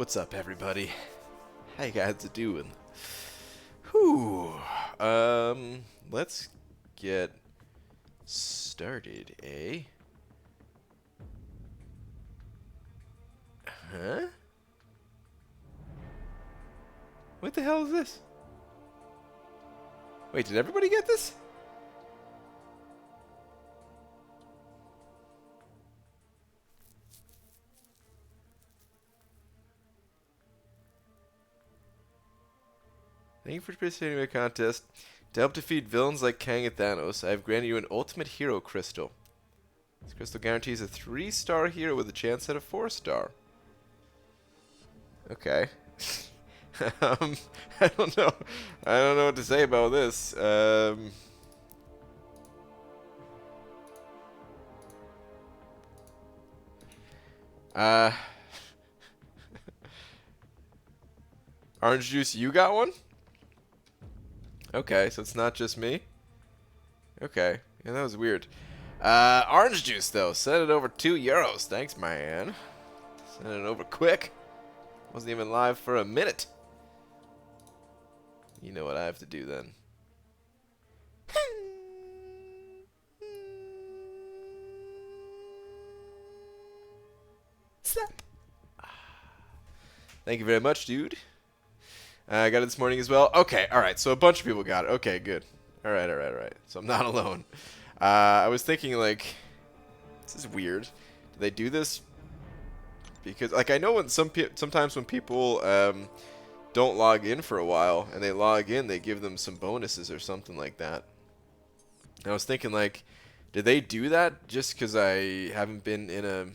What's up, everybody? How you guys doing? Whew. Let's get started, eh? Huh? What the hell is this? Wait, did everybody get this? Thank you for participating in my contest. To help defeat villains like Kang and Thanos, I have granted you an Ultimate Hero Crystal. This crystal guarantees a 3-star hero with a chance at a 4-star. Okay. I don't know. I don't know what to say about this. Orange juice, you got one? Okay, so it's not just me. Okay, yeah, that was weird. Orange juice though, send it over €2. Thanks, man. Send it over quick. Wasn't even live for a minute. You know what I have to do then. Slap. Thank you very much, dude. I got it this morning as well. Okay, alright, so a bunch of people got it. Okay, good. Alright. So I'm not alone. I was thinking, like, this is weird. Do they do this? Because, like, I know when sometimes when people don't log in for a while and they log in, they give them some bonuses or something like that. And I was thinking, like, did they do that just because I haven't been in a,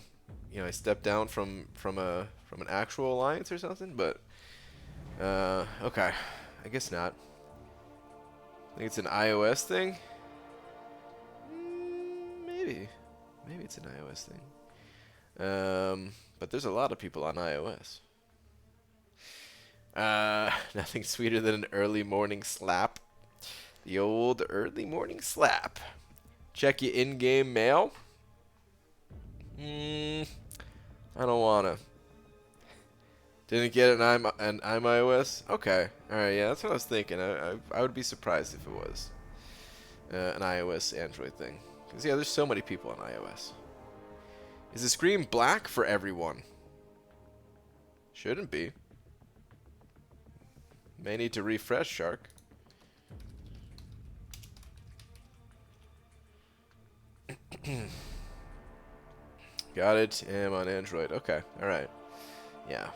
you know, I stepped down from an actual alliance or something? But okay, I guess not. I think it's an iOS thing. Maybe it's an iOS thing. But there's a lot of people on iOS. Nothing sweeter than an early morning slap. The old early morning slap. Check your in-game mail. I don't wanna. Didn't get an iOS? Okay. Alright, yeah, that's what I was thinking. I would be surprised if it was an iOS Android thing. Because, yeah, there's so many people on iOS. Is the screen black for everyone? Shouldn't be. May need to refresh, Shark. Got it. Am on Android. Okay. Alright. Yeah.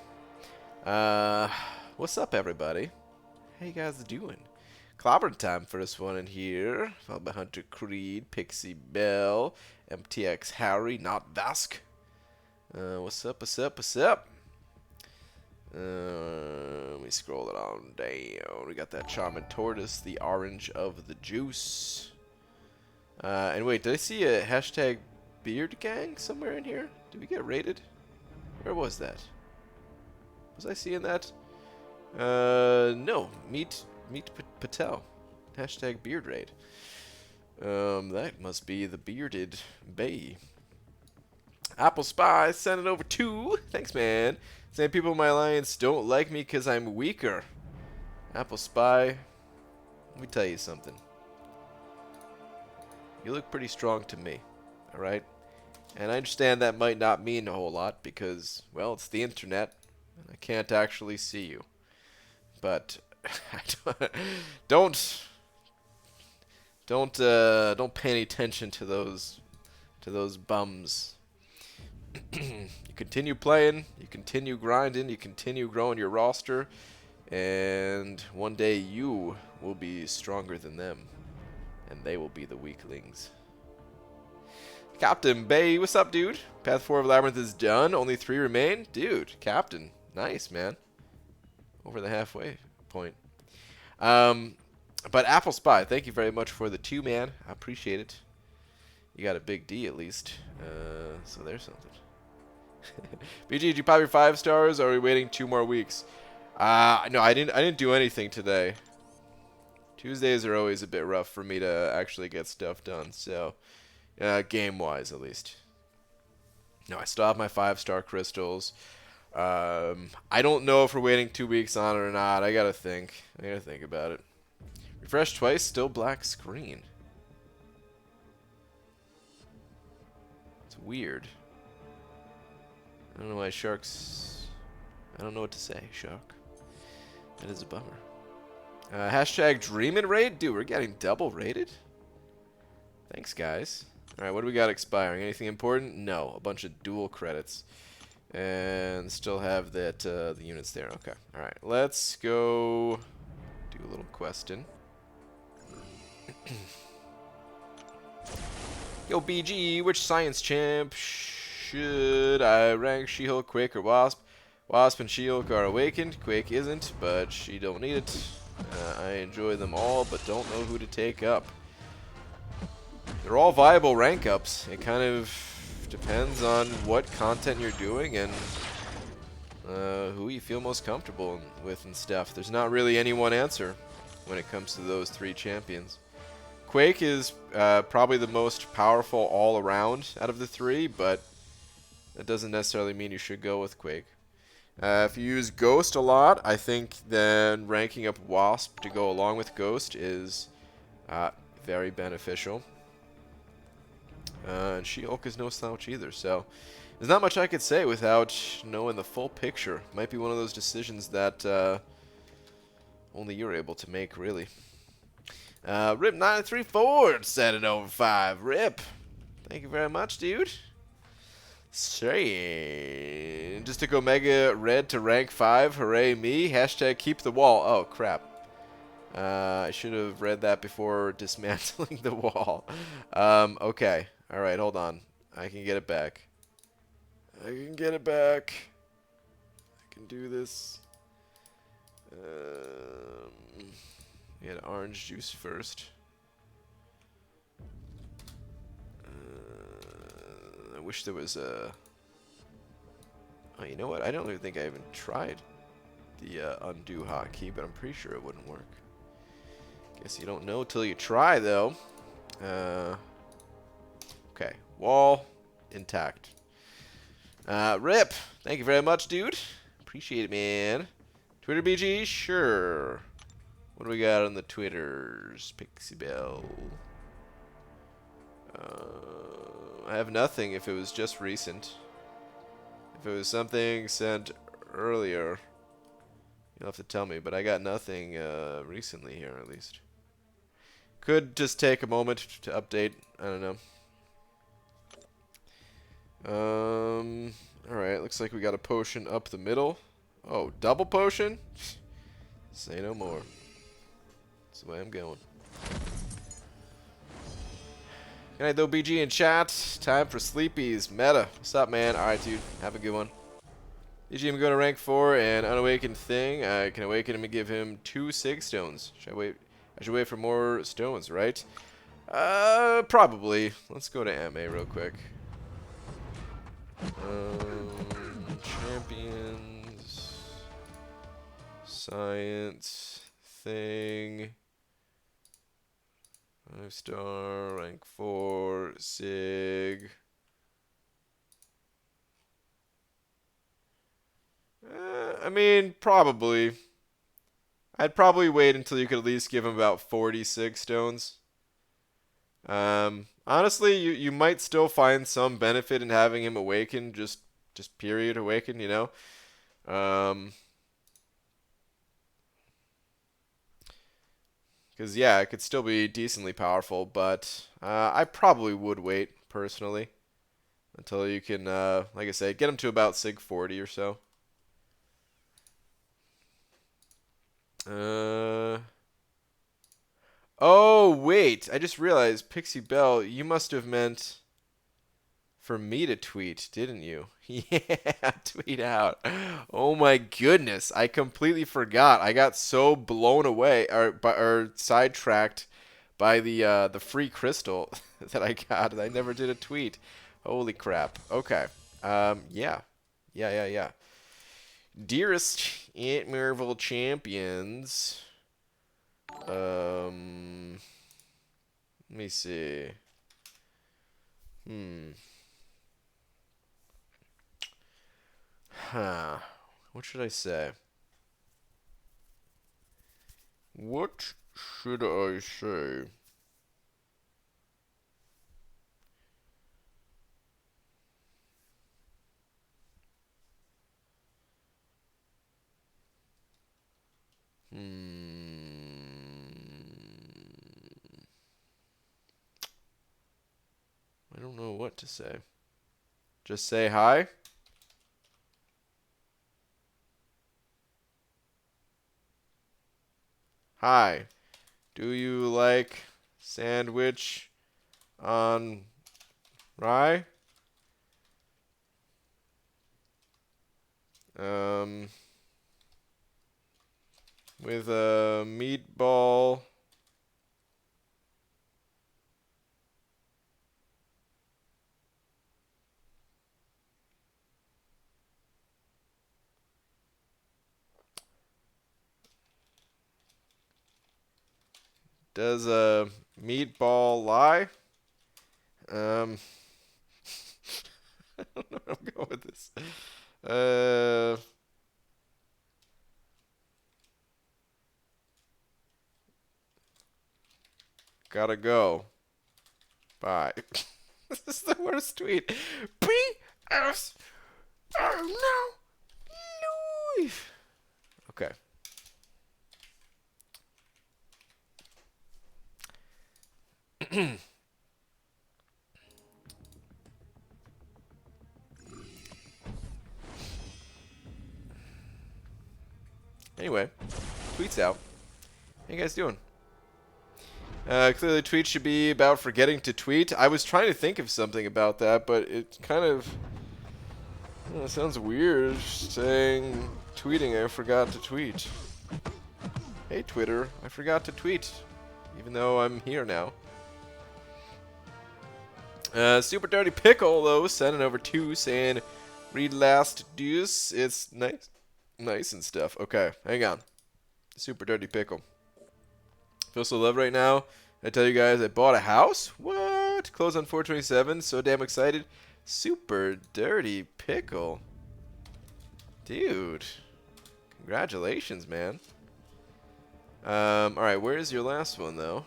What's up, everybody? How you guys doing? Clobbering time for this one in here. Followed by Hunter Creed, Pixie Bell, MTX Harry, not Vask. What's up? Let me scroll it on down. We got that Charming Tortoise, the orange of the juice. And wait, did I see a hashtag Beard Gang somewhere in here? Did we get raided? Where was that? Was I seeing that? No. Meet Patel. Hashtag Beard Raid. That must be the Bearded Bay. Apple Spy, send it over to. Thanks, man. Saying people in my alliance don't like me because I'm weaker. Apple Spy, let me tell you something. You look pretty strong to me, alright? And I understand that might not mean a whole lot because, well, it's the internet. And I can't actually see you. But don't pay any attention to those bums. You continue playing, you continue grinding, you continue growing your roster, and one day you will be stronger than them, and they will be the weaklings. Captain Bay, what's up, dude? Path 4 of Labyrinth is done. Only 3 remain. Dude, Captain. Nice, man. Over the halfway point. But Apple Spy, thank you very much for the 2, man. I appreciate it. You got a big D at least. So there's something. BG, did you pop your 5 stars, or are we waiting 2 more weeks? No, I didn't do anything today. Tuesdays are always a bit rough for me to actually get stuff done. So, game-wise at least. No, I still have my 5-star crystals. I don't know if we're waiting 2 weeks on it or not. I gotta think. About it. Refresh twice, still black screen. It's weird. I don't know why Sharks... I don't know what to say, Shark. That is a bummer. Hashtag Dreamin' Raid? Dude, we're getting double rated? Thanks, guys. Alright, what do we got expiring? Anything important? No. A bunch of dual credits. And still have that the units there. Okay. Alright, let's go do a little questing. Yo, BG, which science champ should I rank? She-Hulk, Quake, or Wasp? Wasp and She-Hulk are awakened. Quake isn't, but she don't need it. I enjoy them all, but don't know who to take up. They're all viable rank ups. It kind of depends on what content you're doing and who you feel most comfortable with and stuff. There's not really any one answer when it comes to those 3 champions. Quake is probably the most powerful all around out of the 3, but that doesn't necessarily mean you should go with Quake. If you use Ghost a lot, I think then ranking up Wasp to go along with Ghost is very beneficial. And She-Hulk is no slouch either, so there's not much I could say without knowing the full picture. Might be one of those decisions that only you're able to make, really. Rip 934 said it over 5. Rip, thank you very much, dude. Say, just took Omega Red to rank 5. Hooray me. Hashtag keep the wall. Oh, crap. I should have read that before dismantling the wall. Okay. Alright, hold on. I can get it back. I can get it back. I can do this. Get orange juice first. I wish there was a... Oh, you know what? I don't even think I even tried the undo hotkey, but I'm pretty sure it wouldn't work. Guess you don't know till you try, though. Okay. Wall intact. Rip! Thank you very much, dude. Appreciate it, man. Twitter BG? Sure. What do we got on the Twitters? Pixie Bell. I have nothing if it was just recent. If it was something sent earlier, you'll have to tell me, but I got nothing recently here, at least. Could just take a moment to update. I don't know. Alright, looks like we got a potion up the middle. Oh, double potion? Say no more. That's the way I'm going. Good night, though, BG in chat. Time for sleepies. Meta. What's up, man? Alright, dude. Have a good one. BG, I'm going to rank 4 and unawakened thing. I can awaken him and give him 2 Sig stones. Should I wait? I should wait for more stones, right? Probably. Let's go to MA real quick. Champions. Science. Thing. 5-star, rank 4, Sig. I mean, probably. I'd probably wait until you could at least give him about 40 Sig stones. Honestly, you might still find some benefit in having him awaken, just period awaken, you know? Because, yeah, it could still be decently powerful, but I probably would wait, personally, until you can, like I said, get him to about Sig 40 or so. Oh, wait, I just realized, Pixie Bell, you must have meant for me to tweet, didn't you? Yeah, tweet out. Oh my goodness, I completely forgot. I got so blown away or sidetracked by the free crystal that I got. I never did a tweet. Holy crap. Okay. Yeah. Dearest Aunt Marvel champions. Let me see. Huh. What should I say? What should I say? I don't know what to say. Just say hi? Hi. Do you like sandwich on rye? With a meatball. Does a meatball lie? I don't know where I'm going with this. Gotta go. Bye. This is the worst tweet. B.S. Oh, no. No. Okay. Anyway, tweet's out. How you guys doing? Clearly, tweets should be about forgetting to tweet. I was trying to think of something about that, but it kind of sounds weird saying tweeting I forgot to tweet. Hey, Twitter, I forgot to tweet, even though I'm here now. Super Dirty Pickle, though, sending over 2 saying, read last deuce. It's nice and stuff. Okay, hang on. Super Dirty Pickle. Feel so loved right now. I tell you guys, I bought a house? What? Close on 4/27. So damn excited. Super Dirty Pickle. Dude. Congratulations, man. Alright, where's your last one, though?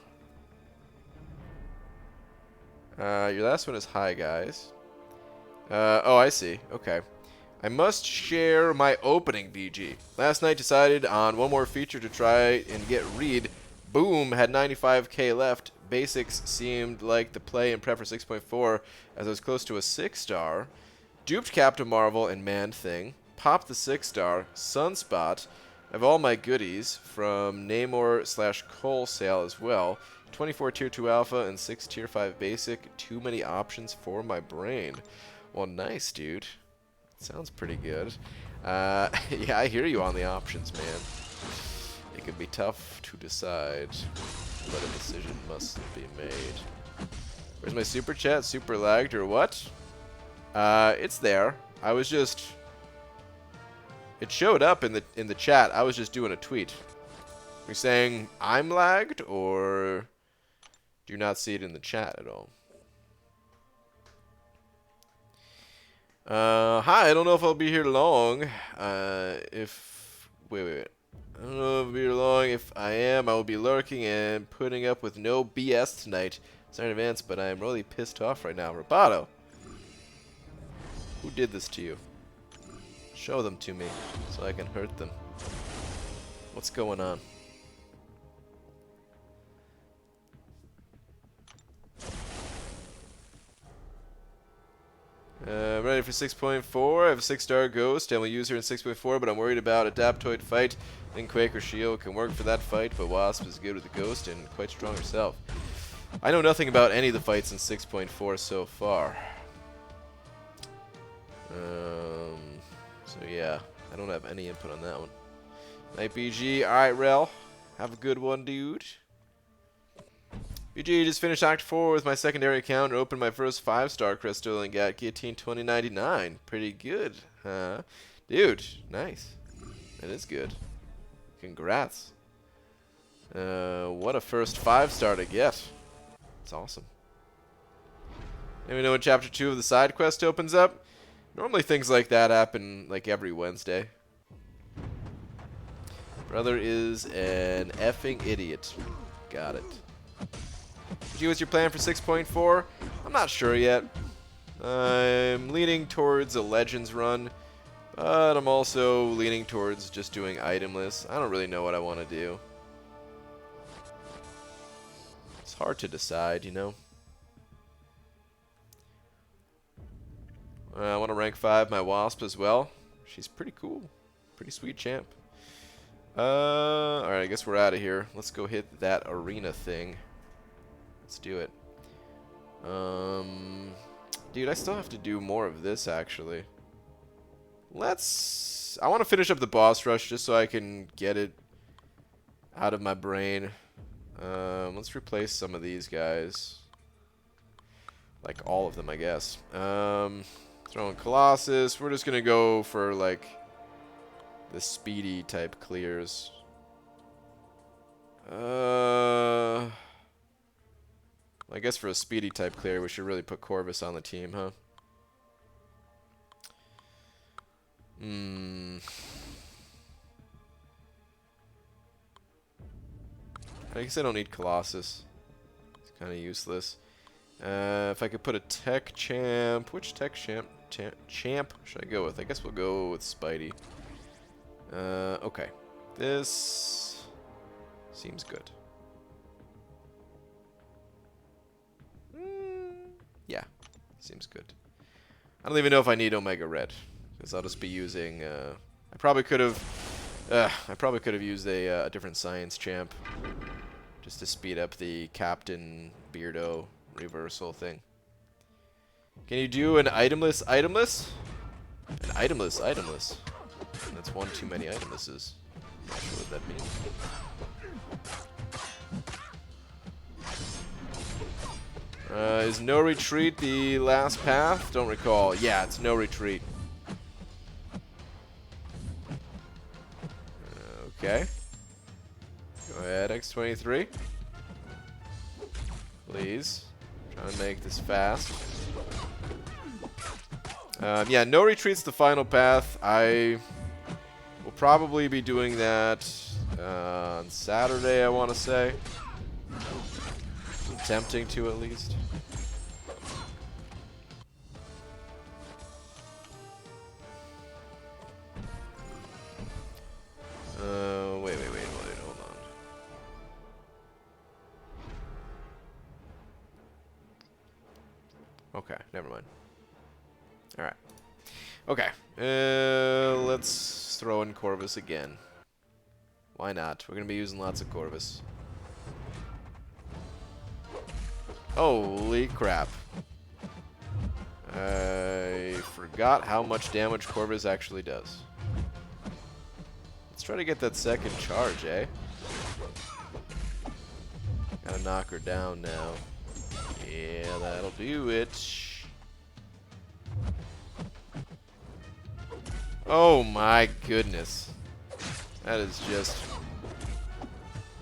Your last one is hi, guys. Oh, I see. Okay. I must share my opening BG. Last night decided on one more feature to try and get read. Boom, had 95k left. Basics seemed like the play and prep for 6.4 as I was close to a 6-star. Duped Captain Marvel and Man-Thing. Popped the 6-star. Sunspot. I have all my goodies from Namor/Cole sale as well. 24 Tier 2 Alpha and 6 Tier 5 Basic. Too many options for my brain. Well, nice, dude. Sounds pretty good. Yeah, I hear you on the options, man. It can be tough to decide, but a decision must be made. Where's my super chat? Super lagged or what? It's there. I was just... It showed up in the chat. I was just doing a tweet. Are you saying I'm lagged, or do you not see it in the chat at all? Hi, I don't know if I'll be here long. Wait. I don't know if I'll be here long. If I am, I will be lurking and putting up with no BS tonight. Sorry in advance, but I am really pissed off right now. Roboto, who did this to you? Show them to me so I can hurt them. What's going on? I'm ready for 6.4. I have a 6-star ghost and will use her in 6.4, but I'm worried about Adaptoid fight. Then Quake or Shield can work for that fight, but Wasp is good with the ghost and quite strong herself. I know nothing about any of the fights in 6.4 so far. So yeah, I don't have any input on that one. Night BG. Alright, Rel. Have a good one, dude. BG, just finished Act 4 with my secondary account and opened my first 5-star crystal and got Guillotine 2099. Pretty good, huh? Dude, nice. That is good. Congrats. What a first 5-star to get. It's awesome. Let me know when Chapter 2 of the side quest opens up. Normally things like that happen like every Wednesday. Brother is an effing idiot. Got it. G, what's your plan for 6.4? I'm not sure yet. I'm leaning towards a Legends run, but I'm also leaning towards just doing itemless. I don't really know what I want to do. It's hard to decide, you know. I want to rank 5 my Wasp as well. She's pretty cool. Pretty sweet champ. Alright, I guess we're out of here. Let's go hit that arena thing. Let's do it. Dude, I still have to do more of this, actually. I want to finish up the boss rush just so I can get it out of my brain. Let's replace some of these guys. Like, all of them, I guess. Throwing Colossus. We're just going to go for, like, the speedy type clears. I guess for a speedy type clear, we should really put Corvus on the team, huh? I guess I don't need Colossus. It's kind of useless. If I could put a tech champ, which tech champ should I go with? I guess we'll go with Spidey. Okay. This seems good. Yeah, seems good. I don't even know if I need Omega Red, because I'll just be using. I probably could have used a different science champ, just to speed up the Captain Beardo reversal thing. Can you do an itemless? An itemless. That's one too many itemlesses. Not sure what that means. Is no retreat the last path? Don't recall. Yeah, it's no retreat. Okay. Go ahead, X23. Please. Trying to make this fast. Yeah, no retreat's the final path. I will probably be doing that on Saturday, I want to say. Attempting to, at least. Wait, hold on. Okay, never mind. Alright. Okay, let's throw in Corvus again. Why not? We're going to be using lots of Corvus. Holy crap. I forgot how much damage Corvus actually does. Let's try to get that second charge, eh? Gotta knock her down now. Yeah, that'll do it. Oh my goodness. That is just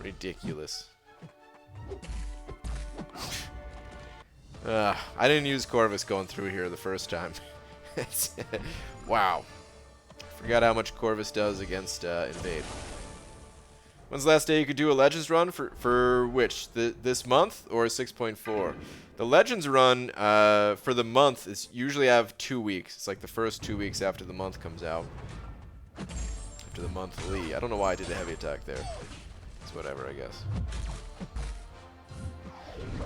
ridiculous. I didn't use Corvus going through here the first time. Wow. Forgot how much Corvus does against Invade. When's the last day you could do a Legends run? For which? This month or 6.4? The Legends run for the month is usually have 2 weeks. It's like the first 2 weeks after the month comes out. After the monthly. I don't know why I did a heavy attack there. It's whatever, I guess.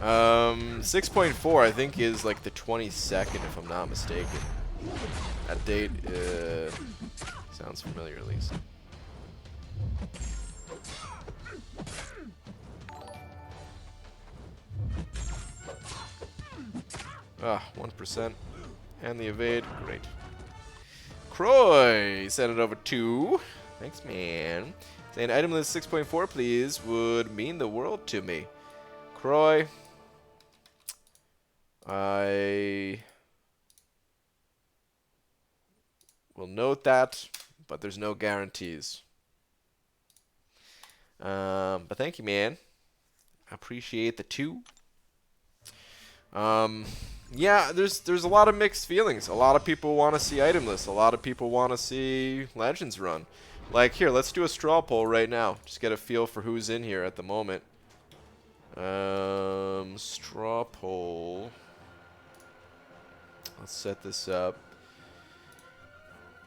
6.4 I think is like the 22nd if I'm not mistaken. That date sounds familiar at least. Ah, 1%. And the evade, great. Croy, send it over 2. Thanks, man. Saying item list 6.4, please, would mean the world to me. Croy, I will note that, but there's no guarantees. But thank you, man. I appreciate the 2. Yeah, there's a lot of mixed feelings. A lot of people want to see item lists. A lot of people want to see Legends run. Like, here, let's do a straw poll right now. Just get a feel for who's in here at the moment. Straw poll. Let's set this up.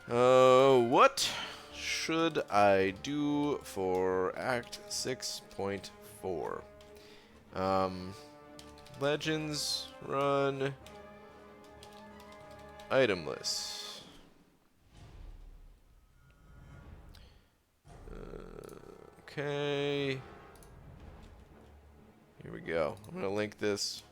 What should I do for Act 6.4? Legends run item lists. Okay. Here we go. I'm going to link this.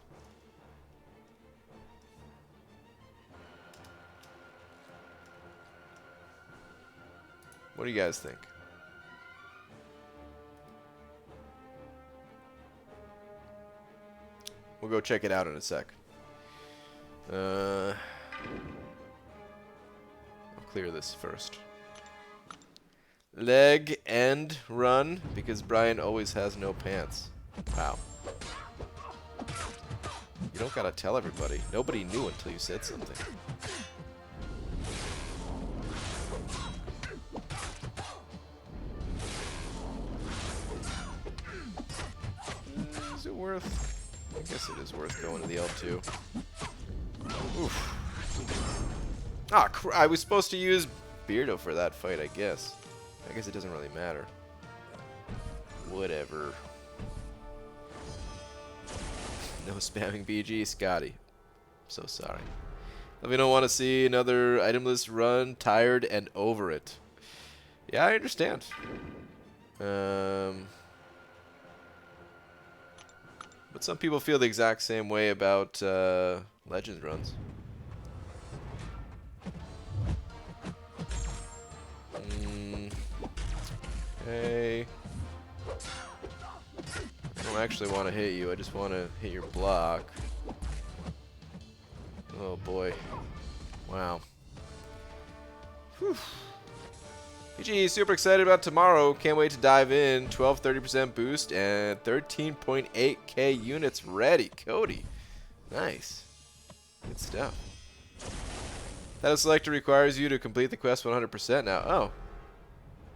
What do you guys think? We'll go check it out in a sec. I'll clear this first. Leg and run, because Brian always has no pants. Wow. You don't gotta tell everybody. Nobody knew until you said something. Is it worth... I guess it is worth going to the L2. Oof. Ah, I was supposed to use Beardo for that fight, I guess. I guess it doesn't really matter. Whatever. No spamming BG, Scotty. So sorry. Let me don't want to see another itemless run, tired and over it. Yeah, I understand. But some people feel the exact same way about Legends runs. Okay. I don't actually want to hit you. I just want to hit your block. Oh boy. Wow. Whew. PG, super excited about tomorrow. Can't wait to dive in. 30% boost and 13.8k units ready. Cody. Nice. Good stuff. That selector requires you to complete the quest 100% now. Oh.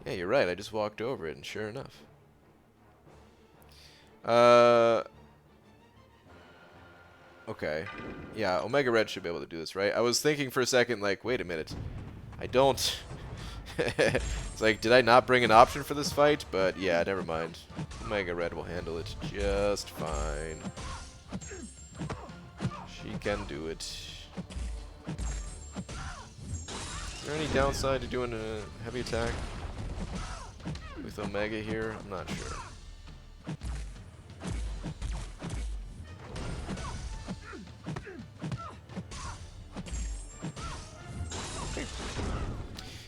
Yeah, you're right. I just walked over it, and sure enough. Okay. Yeah, Omega Red should be able to do this, right? I was thinking for a second, like, wait a minute. I don't... It's like, did I not bring an option for this fight? But yeah, never mind. Omega Red will handle it just fine. She can do it. Is there any downside to doing a heavy attack with Omega here? I'm not sure.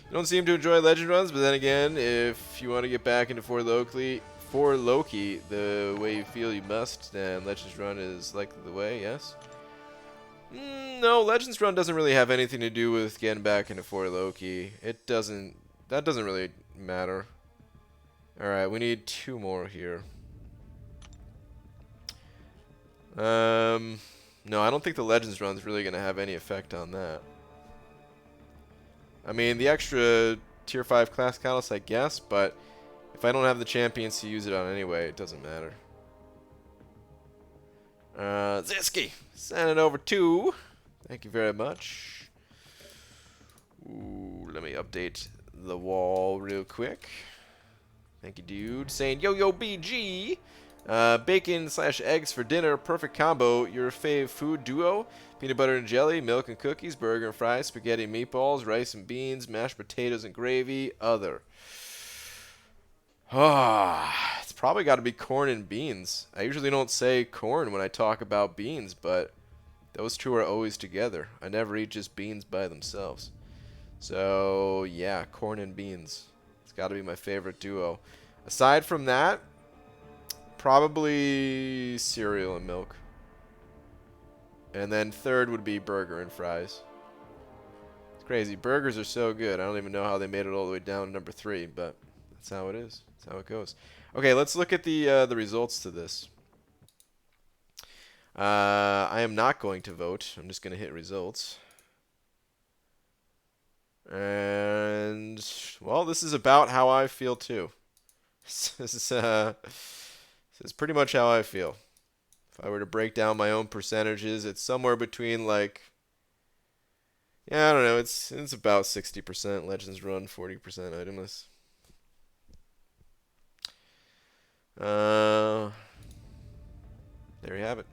You don't seem to enjoy Legend runs, but then again, if you want to get back into For Loki, the way you feel you must, then Legends run is likely the way, yes? No, Legends run doesn't really have anything to do with getting back into For Loki. It doesn't, that doesn't really matter. Alright, we need 2 more here. No, I don't think the Legends run's really going to have any effect on that. I mean, the extra tier 5 class catalyst, I guess, but if I don't have the champions to use it on anyway, it doesn't matter. Ziski, send it over to. Thank you very much. Ooh, let me update the wall real quick. Thank you, dude. Saying, yo, yo, BG. Bacon / eggs for dinner, perfect combo. Your fave food duo: peanut butter and jelly, milk and cookies, burger and fries, spaghetti and meatballs, rice and beans, mashed potatoes and gravy. Other. Ah, it's probably got to be corn and beans. I usually don't say corn when I talk about beans, but those two are always together. I never eat just beans by themselves. So yeah, corn and beans. It's got to be my favorite duo. Aside from that, probably cereal and milk. And then third would be burger and fries. It's crazy. Burgers are so good. I don't even know how they made it all the way down to number 3, but that's how it is. That's how it goes. Okay, let's look at the results to this. I am not going to vote. I'm just going to hit results. And, well, this is about how I feel, too. This is pretty much how I feel. If I were to break down my own percentages, it's somewhere between, like, yeah, I don't know. It's about 60% Legends Run, 40% Itemless. There you have it.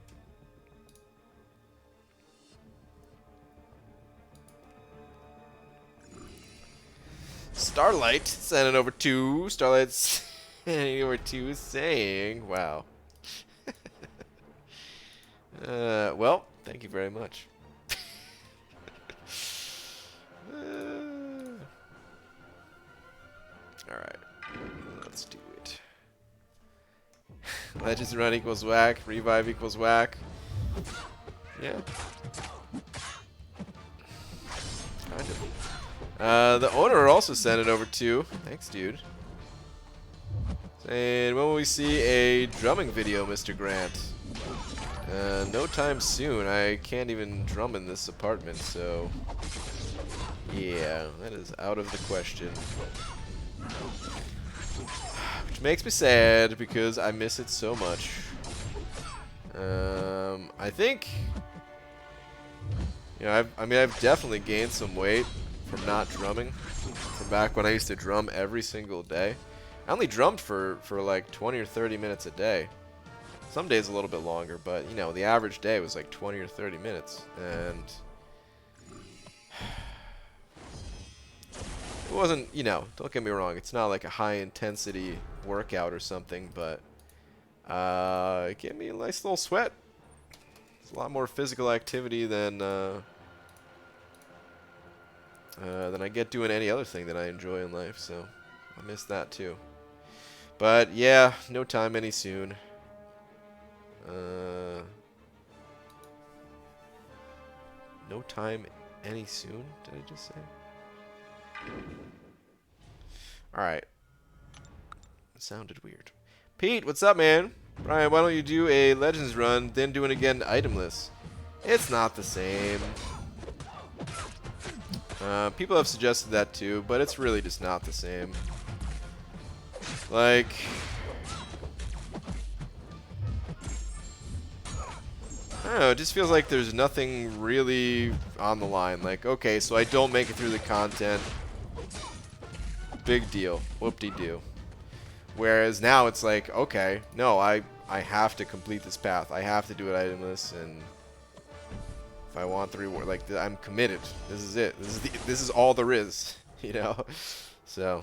Starlight sending over 2. Starlight's sending over 2 saying, wow. Well, thank you very much. Alright, let's do it. Legends Run equals whack, Revive equals whack. Yeah. Kind of. The owner also sent it over 2. Thanks, dude. And when will we see a drumming video, Mr. Grant? No time soon. I can't even drum in this apartment, so yeah, that is out of the question. Which makes me sad because I miss it so much. I think, you know, I've definitely gained some weight from not drumming. From back when I used to drum every single day. I only drummed for like 20 or 30 minutes a day. Some days a little bit longer, but you know, the average day was like 20 or 30 minutes, and it wasn't, you know, don't get me wrong, it's not like a high intensity workout or something, but it gave me a nice little sweat. It's a lot more physical activity than I get doing any other thing that I enjoy in life, so I miss that too. But yeah, no time any soon. No time any soon? Did I just say? Alright. It sounded weird. Pete, what's up, man? Brian, why don't you do a Legends run, then do it again itemless? It's not the same. People have suggested that too, but it's really just not the same. Like, I don't know, it just feels like there's nothing really on the line. Like, okay, so I don't make it through the content. Big deal. Whoop-de-doo. Whereas now it's like, okay, no, I have to complete this path. I have to do it itemless, and if I want the reward, like, I'm committed. This is it. This is all there is, you know? So,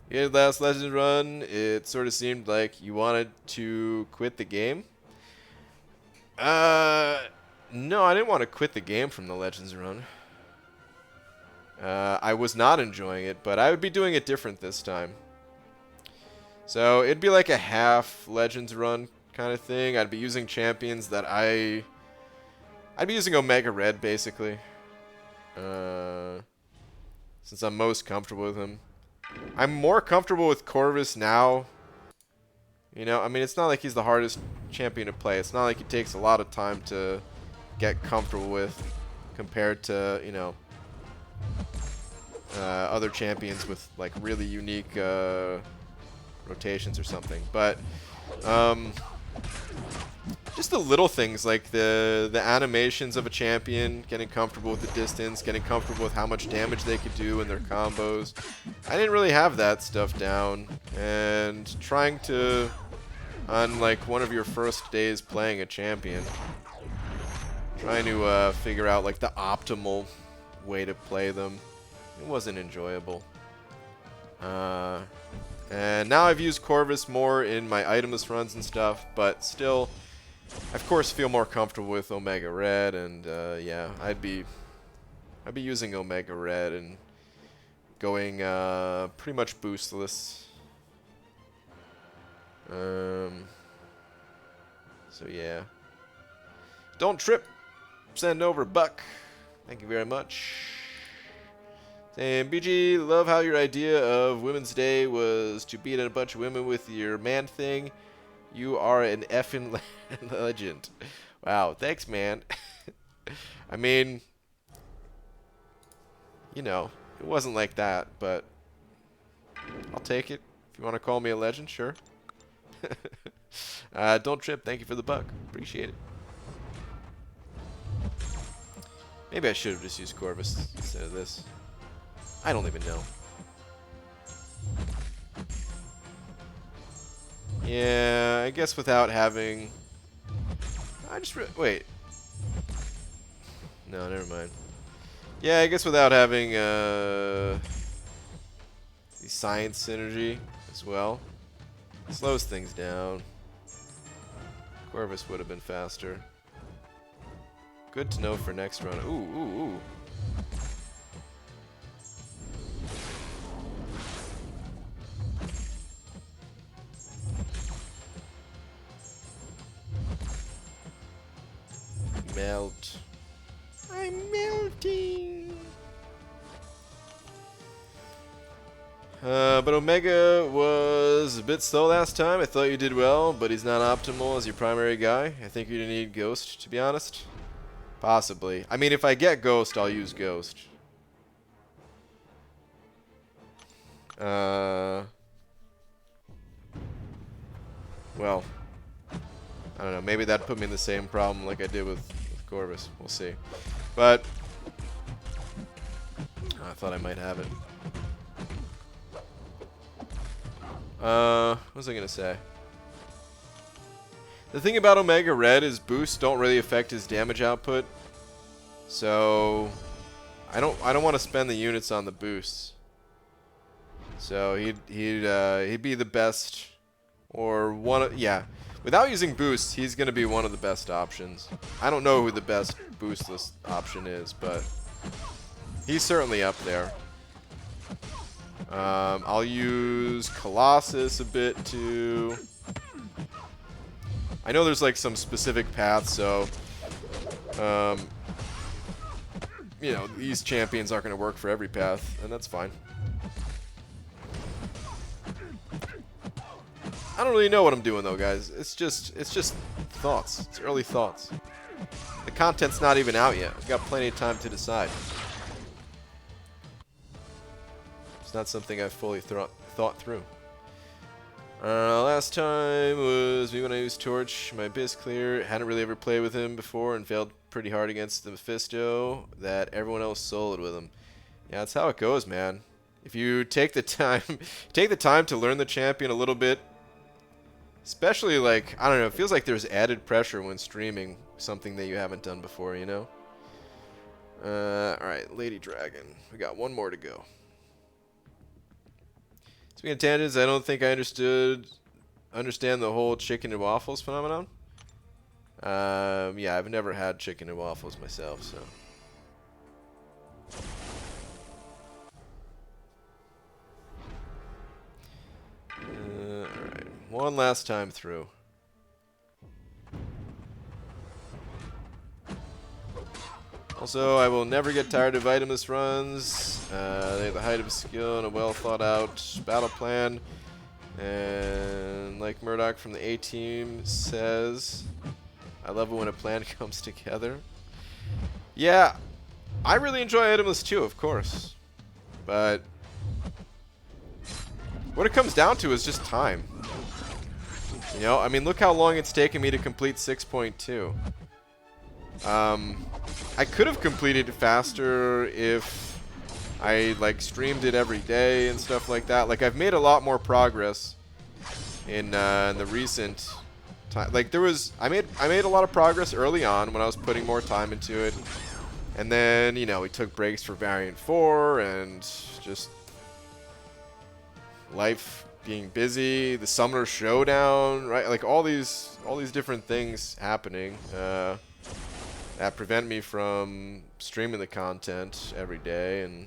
yeah, last Legends run, it sort of seemed like you wanted to quit the game. No, I didn't want to quit the game from the Legends run. I was not enjoying it, but I would be doing it different this time. So it'd be like a half Legends run kind of thing. I'd be using champions that I'd be using Omega Red basically. Since I'm most comfortable with him. I'm more comfortable with Corvus now. You know, I mean, it's not like he's the hardest champion to play. It's not like it takes a lot of time to get comfortable with compared to, you know, other champions with like really unique rotations or something. But just the little things like the animations of a champion, getting comfortable with the distance, getting comfortable with how much damage they could do in their combos. I didn't really have that stuff down, and trying to, on like one of your first days playing a champion, trying to figure out like the optimal way to play them, it wasn't enjoyable. And now I've used Corvus more in my itemless runs and stuff, but still, I of course feel more comfortable with Omega Red, and yeah, I'd be using Omega Red and going pretty much boostless. So yeah, don't trip. Send over Buck. Thank you very much. And BG, love how your idea of Women's Day was to beat a bunch of women with your man thing. You are an effing legend. Wow, thanks, man. I mean, you know, it wasn't like that, but I'll take it. If you want to call me a legend, sure. Don't trip. Thank you for the buck. Appreciate it. Maybe I should have just used Corvus instead of this. I don't even know. Yeah, I guess without having... wait. No, never mind. Yeah, I guess without having the science synergy as well. Slows things down. Corvus would have been faster. Good to know for next run. Ooh, ooh, ooh. Melt. I'm melting. But Omega was a bit slow last time. I thought you did well, but he's not optimal as your primary guy. I think you're gonna need Ghost, to be honest. Possibly. I mean, if I get Ghost, I'll use Ghost. Well, I don't know. Maybe that'd put me in the same problem like I did with Corvus. We'll see. But I thought I might have it. What was I gonna say? The thing about Omega Red is boosts don't really affect his damage output, so I don't want to spend the units on the boosts. So he'd be the best, or one of, yeah. Without using boosts, he's gonna be one of the best options. I don't know who the best boostless option is, but he's certainly up there. I'll use Colossus a bit too. I know there's like some specific paths, so you know, these champions aren't going to work for every path, and that's fine. I don't really know what I'm doing though, guys. It's just thoughts. It's early thoughts. The content's not even out yet. I've got plenty of time to decide. It's not something I've fully thought through. Last time was me when I used Torch. My biz clear. Hadn't really ever played with him before and failed pretty hard against the Mephisto that everyone else soloed with him. Yeah, that's how it goes, man. If you take the time, to learn the champion a little bit, especially like, I don't know, it feels like there's added pressure when streaming something that you haven't done before, you know? Alright, Lady Dragon. We got one more to go. Speaking of tangents, I don't think I understand the whole chicken and waffles phenomenon. Yeah, I've never had chicken and waffles myself, so. Alright, one last time through. Also, I will never get tired of itemless runs. They have the height of skill and a well thought out battle plan. And like Murdoch from the A-Team says, I love it when a plan comes together. Yeah, I really enjoy itemless too, of course. But what it comes down to is just time. You know, I mean, look how long it's taken me to complete 6.2. I could have completed it faster if I like streamed it every day and stuff like that. Like, I've made a lot more progress in the recent time. Like, I made a lot of progress early on when I was putting more time into it, and then, you know, we took breaks for Variant 4 and just life being busy, the Summer Showdown, right? Like all these different things happening that prevent me from streaming the content every day, and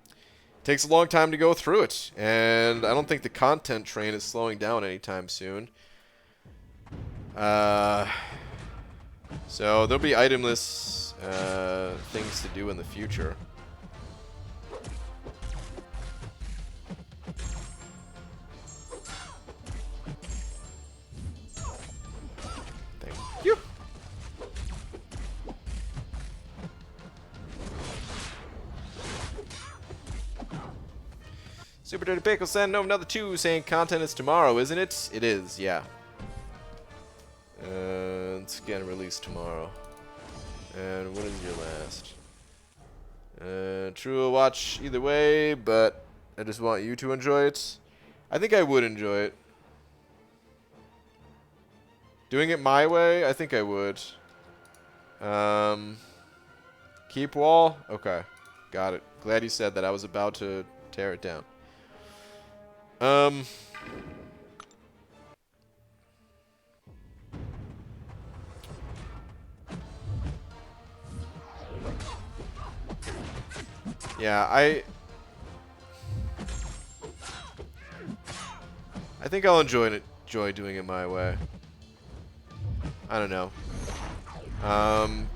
it takes a long time to go through it. And I don't think the content train is slowing down anytime soon. So there'll be itemless things to do in the future. Super Dirty Pickle sent another 2 saying content is tomorrow, isn't it? It is, yeah. It's getting released tomorrow. And what is your last? True, I'll watch either way, but I just want you to enjoy it. I think I would enjoy it. Doing it my way, I think I would. Keep wall? Okay. Got it. Glad you said that. I was about to tear it down. Yeah, I think I'll enjoy doing it my way. I don't know.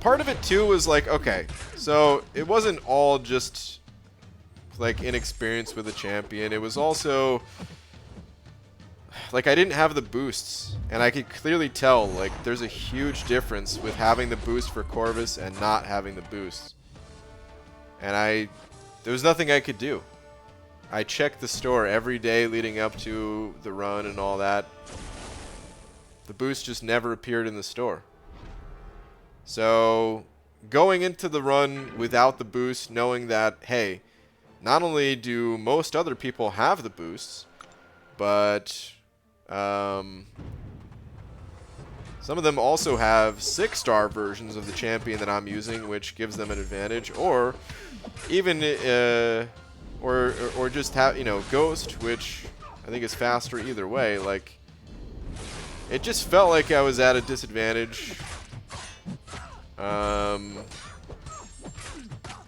Part of it too was like, okay, so it wasn't all just like inexperience with a champion. It was also like I didn't have the boosts, and I could clearly tell like there's a huge difference with having the boost for Corvus and not having the boost. And there was nothing I could do. I checked the store every day leading up to the run and all that. The boost just never appeared in the store. So going into the run without the boost, knowing that, hey, not only do most other people have the boosts, but some of them also have 6-star versions of the champion that I'm using, which gives them an advantage, or even or just have, you know, Ghost, which I think is faster either way. Like, it just felt like I was at a disadvantage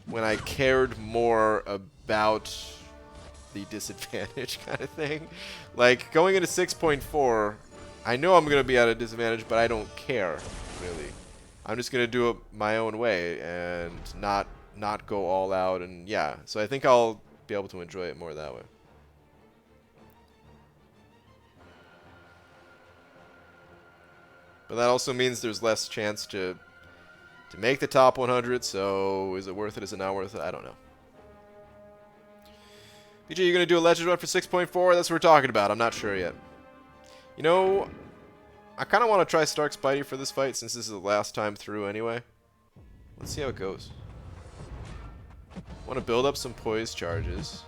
when I cared more about the disadvantage kind of thing. Like, going into 6.4, I know I'm going to be at a disadvantage, but I don't care, really. I'm just going to do it my own way and not go all out, and yeah. So I think I'll be able to enjoy it more that way. But that also means there's less chance to make the top 100, so is it worth it? Is it not worth it? I don't know. BJ, you going to do a Legend run for 6.4? That's what we're talking about. I'm not sure yet. You know, I kind of want to try Stark Spidey for this fight since this is the last time through anyway. Let's see how it goes. I want to build up some poise charges.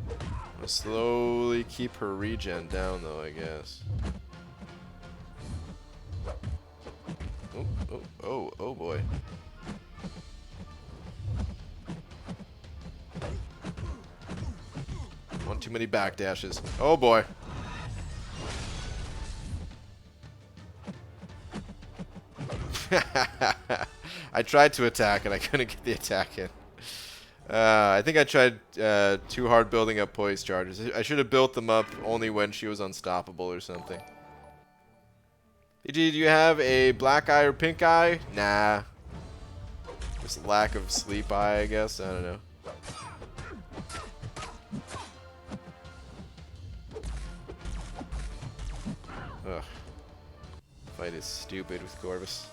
I'm going to slowly keep her regen down though, I guess. Oh boy. One too many backdashes. Oh boy. I tried to attack and I couldn't get the attack in. I think I tried too hard building up poise charges. I should have built them up only when she was unstoppable or something. Do you have a black eye or pink eye? Nah. Just lack of sleep eye, I guess. I don't know. Ugh. Fight is stupid with Corvus.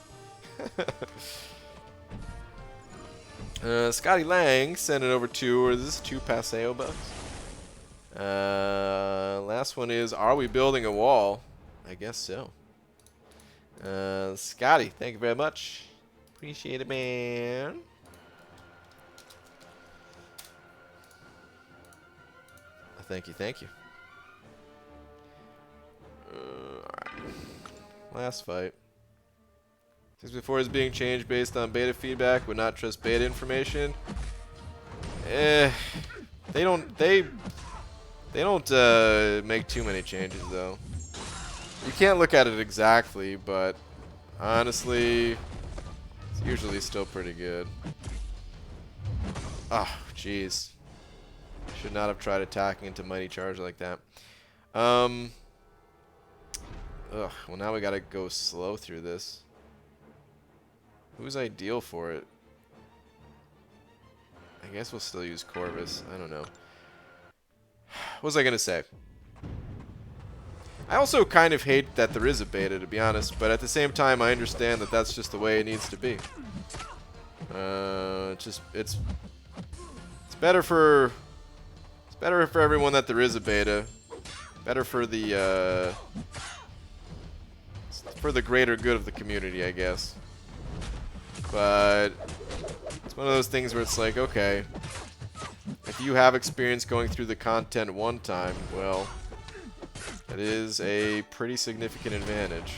Scotty Lang sent it over to, or is this 2 Paseo bucks? Last one is, are we building a wall? I guess so. Scotty, thank you very much. Appreciate it, man. Thank you, thank you. Alright. Last fight. Since before is being changed based on beta feedback, would not trust beta information. They don't make too many changes though. You can't look at it exactly, but honestly, it's usually still pretty good. Oh, jeez. Should not have tried attacking into Mighty Charge like that. Ugh, well now we gotta go slow through this. Who's ideal for it? I guess we'll still use Corvus. I don't know. What was I gonna say? I also kind of hate that there is a beta, to be honest, but at the same time I understand that that's just the way it needs to be. It's better for Better for everyone that there is a beta. Better for the greater good of the community, I guess. But it's one of those things where it's like, okay, if you have experience going through the content one time, well, that is a pretty significant advantage.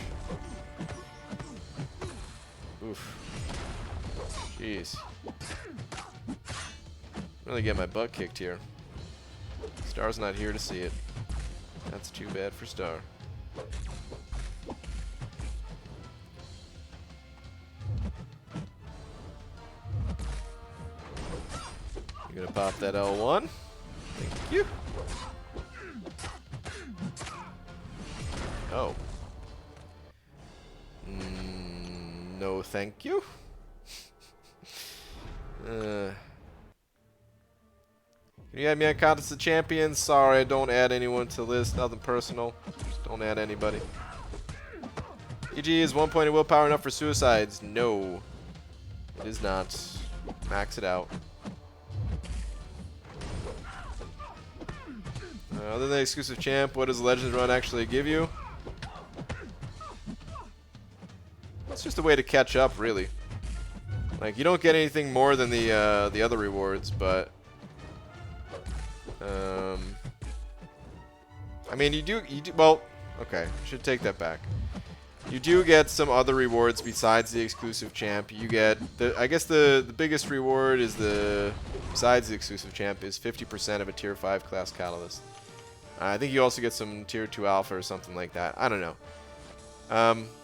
Oof. Jeez. Really get my butt kicked here. Star's not here to see it. That's too bad for Star. You're gonna pop that L1. Thank you. Oh. No, thank you. Can you add me on ContestChampion? Sorry, don't add anyone to the list. Nothing personal. Just don't add anybody. EG, is 1 point of willpower enough for suicides? No. It is not. Max it out. Other than the exclusive champ, what does Legends Run actually give you? It's just a way to catch up, really. Like, you don't get anything more than the other rewards, but I mean, you do, well, okay, should take that back. You do get some other rewards besides the exclusive champ. You get, I guess the biggest reward is besides the exclusive champ, is 50% of a tier 5 class catalyst. I think you also get some tier 2 alpha or something like that. I don't know.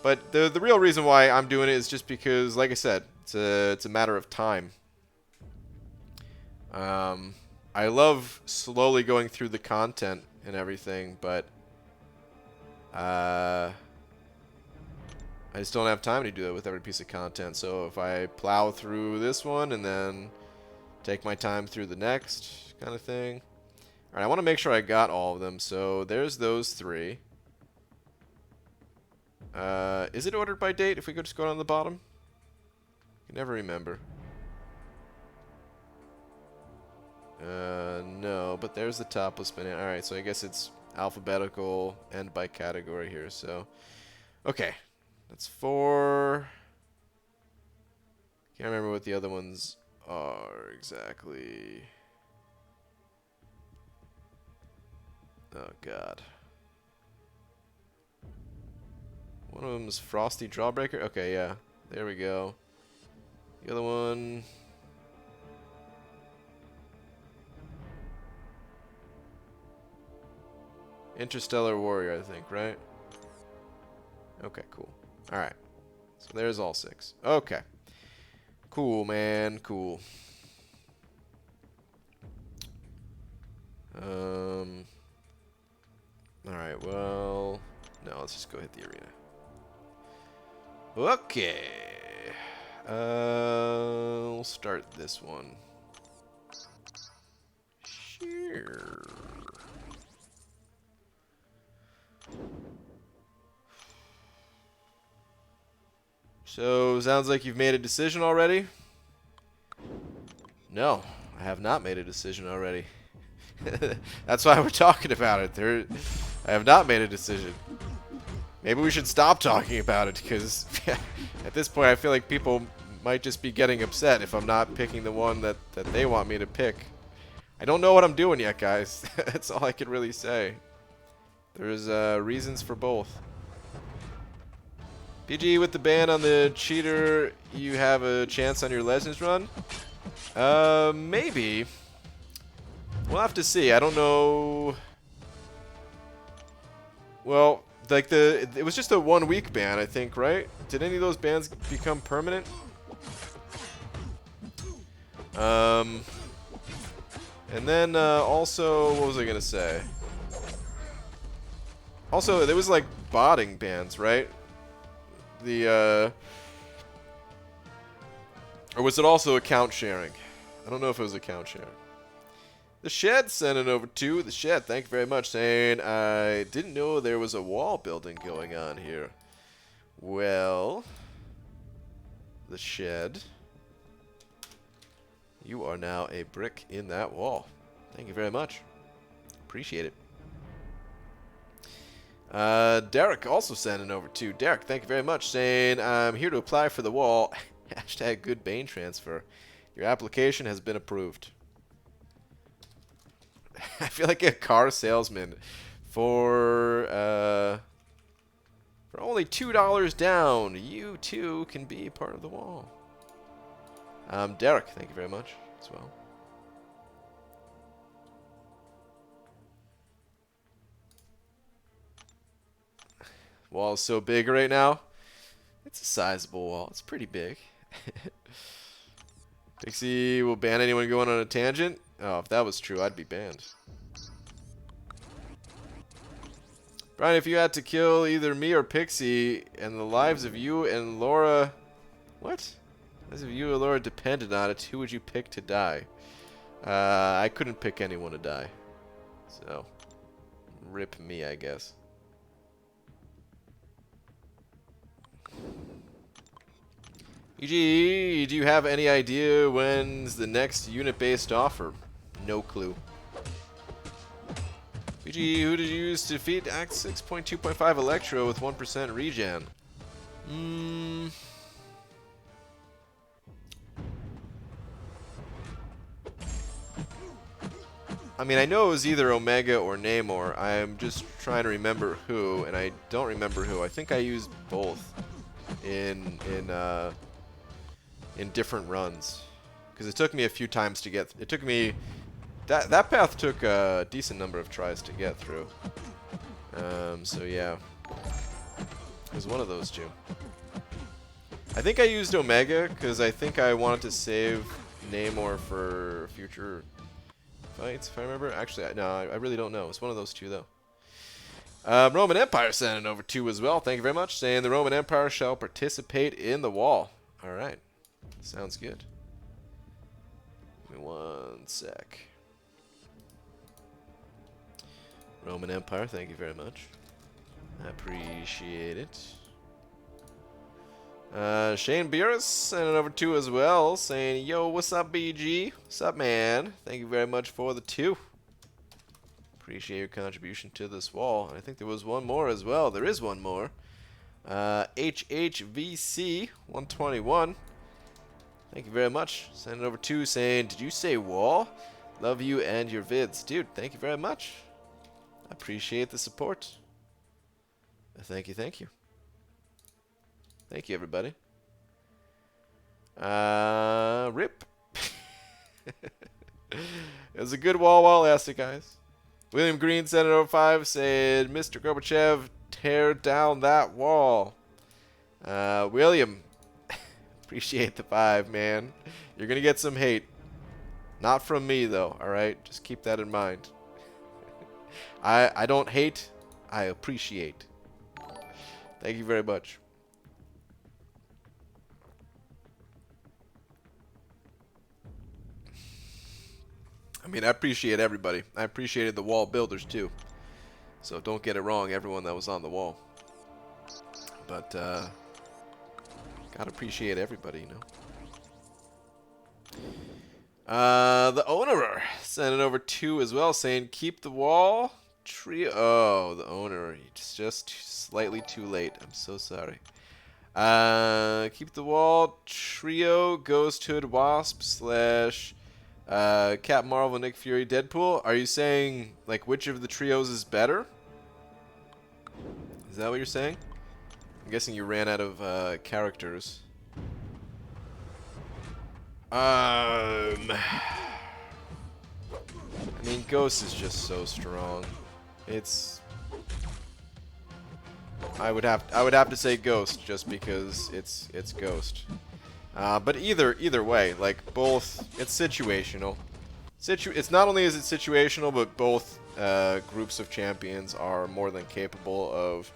But the real reason why I'm doing it is just because, like I said, it's a matter of time. I love slowly going through the content and everything, but I just don't have time to do that with every piece of content. So if I plow through this one and then take my time through the next kind of thing. Alright, I want to make sure I got all of them. So there's those 3. Is it ordered by date if we could just go down the bottom? I can never remember. No, but there's the topless banana. Alright, so I guess it's alphabetical and by category here, so. Okay. That's 4. Can't remember what the other ones are exactly. Oh, God. One of them is Frosty Drawbreaker. Okay, yeah. There we go. The other one... Interstellar Warrior, I think, right? Okay, cool. Alright. So there's all 6. Okay. Cool, man. Cool. Alright, well... No, let's just go hit the arena. Okay. We'll start this one. Sure. So, sounds like you've made a decision already? No, I have not made a decision already. That's why we're talking about it. I have not made a decision. Maybe we should stop talking about it, because at this point I feel like people might just be getting upset if I'm not picking the one that they want me to pick. I don't know what I'm doing yet, guys. That's all I can really say. There's reasons for both. PG, with the ban on the cheater, you have a chance on your Legends run? Maybe. We'll have to see. I don't know. Well, like it was just a 1-week ban, I think, right? Did any of those bans become permanent? And then also, what was I gonna say? Also, there was like botting bans, right? Or was it also account sharing? I don't know if it was account sharing. The Shed sending over to the Shed. Thank you very much, saying I didn't know there was a wall building going on here. Well, the Shed, you are now a brick in that wall. Thank you very much. Appreciate it. Derek also sending over 2. Derek, thank you very much, saying, I'm here to apply for the wall. Hashtag good Bane transfer. Your application has been approved. I feel like a car salesman for only $2 down. You too can be part of the wall. Derek, thank you very much as well. Wall is so big right now. It's a sizable wall. It's pretty big. Pixie will ban anyone going on a tangent. Oh, if that was true, I'd be banned. Brian, if you had to kill either me or Pixie, and the lives of you and Laura... What? Lives of you and Laura depended on it, who would you pick to die? I couldn't pick anyone to die. So, rip me, I guess. EG, do you have any idea when's the next unit-based offer? No clue. EG, who did you use to defeat Act 6.2.5 Electro with 1% regen? I mean, I know it was either Omega or Namor. I'm just trying to remember who, and I don't remember who. I think I used both in different runs, because it took me a few times to get. It took me that path took a decent number of tries to get through. So yeah, it was one of those two. I think I used Omega because I think I wanted to save Namor for future fights, if I remember. Actually, no, I really don't know. It's one of those two though. Roman Empire sending over 2 as well. Thank you very much. Saying the Roman Empire shall participate in the wall. All right. Sounds good. Give me 1 sec. Roman Empire, thank you very much. I appreciate it. Shane Beerus sending over 2 as well, saying, yo, what's up, BG? What's up, man? Thank you very much for the 2. Appreciate your contribution to this wall. And I think there was one more as well. There is one more. HHVC 121. Thank you very much. Send it over 2 saying, did you say wall? Love you and your vids. Dude, thank you very much. I appreciate the support. Thank you, thank you. Thank you, everybody. Rip. It was a good wall while it lasted, guys. William Green sent it over 5, said, Mr. Gorbachev, tear down that wall. William, appreciate the 5, man. You're going to get some hate. Not from me, though, alright? Just keep that in mind. I don't hate, I appreciate. Thank you very much. I mean, I appreciate everybody. I appreciated the wall builders, too. So don't get it wrong, everyone that was on the wall. But, gotta appreciate everybody, you know. The owner sent it over 2 as well, saying, keep the wall. Trio. Oh, the owner. It's just slightly too late. I'm so sorry. Keep the wall. Trio, Ghost Hood, Wasp, slash... Cap Marvel, Nick Fury, Deadpool. Are you saying, like, which of the trios is better? Is that what you're saying? I'm guessing you ran out of characters. I mean, Ghost is just so strong. It's... I would have to say Ghost just because it's Ghost. But either way, like, both, it's situational. It's not only is it situational, but both groups of champions are more than capable of